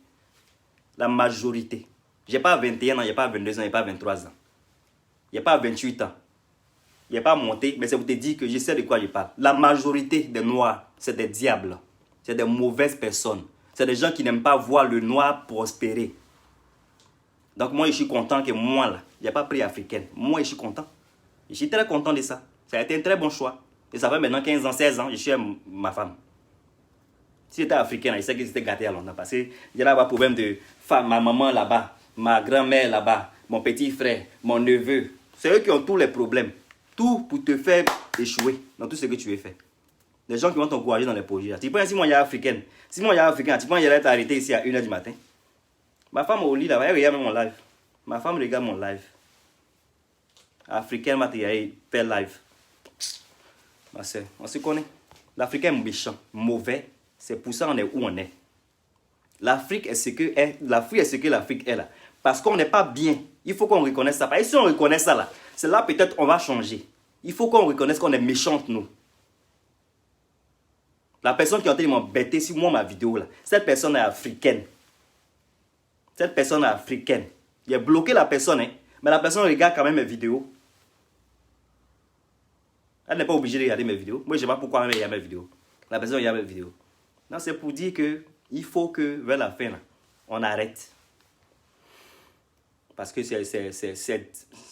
La majorité. J'ai pas 21 ans, j'ai pas 22 ans, j'ai pas 23 ans. J'ai pas 28 ans. J'ai pas monté, mais c'est pour te dire que je sais de quoi je parle. La majorité des noirs, c'est des diables. C'est des mauvaises personnes. C'est des gens qui n'aiment pas voir le noir prospérer. Donc moi, je suis content que moi, là, je n'ai pas pris africaine. Moi, je suis content. Je suis très content de ça. Ça a été un très bon choix. Et ça fait maintenant 15 ans, 16 ans, je suis avec ma femme. Si j'étais africaine, je sais que j'étais gâté à Londres. Parce que j'ai là un problème de femme, ma maman là-bas, ma grand-mère là-bas, mon petit frère, mon neveu. C'est eux qui ont tous les problèmes. Tout pour te faire échouer dans tout ce que tu veux faire. Des gens qui vont t'encourager dans les projets. Tu penses si moi, il y a africaine. Si moi, il y a africain, tu penses qu'il allait arrêté ici à 1h du matin. Ma femme au lit là-bas, elle regarde mon live. Ma femme regarde mon live. Africaine m'a fait live. Ma soeur, on se connaît. L'Africain est méchant, mauvais. C'est pour ça qu'on est où on est. L'Afrique est ce que l'Afrique est là. Parce qu'on n'est pas bien. Il faut qu'on reconnaisse ça. Et si on reconnaît ça là, c'est là peut-être on va changer. Il faut qu'on reconnaisse qu'on est méchante nous. La personne qui est en train de m'embêter sur moi ma vidéo là, cette personne est africaine. Cette personne est africaine. J'ai bloqué la personne, hein, mais la personne regarde quand même mes vidéos. Elle n'est pas obligée de regarder mes vidéos. Moi, je ne sais pas pourquoi elle regarde mes vidéos. La personne regarde mes vidéos. Non, c'est pour dire que il faut que, vers la fin, là, on arrête. Parce que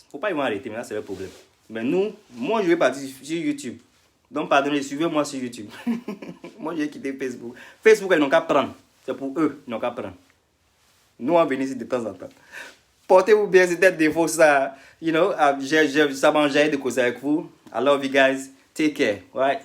faut pas y arrêter, mais là, c'est le problème. Mais nous, moi, je vais partir sur YouTube. Donc, pardonnez, suivez-moi sur YouTube. Moi, j'ai quitté Facebook. Facebook, ils n'ont qu'à prendre. C'est pour eux, ils n'ont qu'à prendre. Nous, on vient ici de temps en temps. Portez-vous bien, c'était défaut ça. You know, ça m'enjaille de causer avec vous. I love you guys. Take care. Right?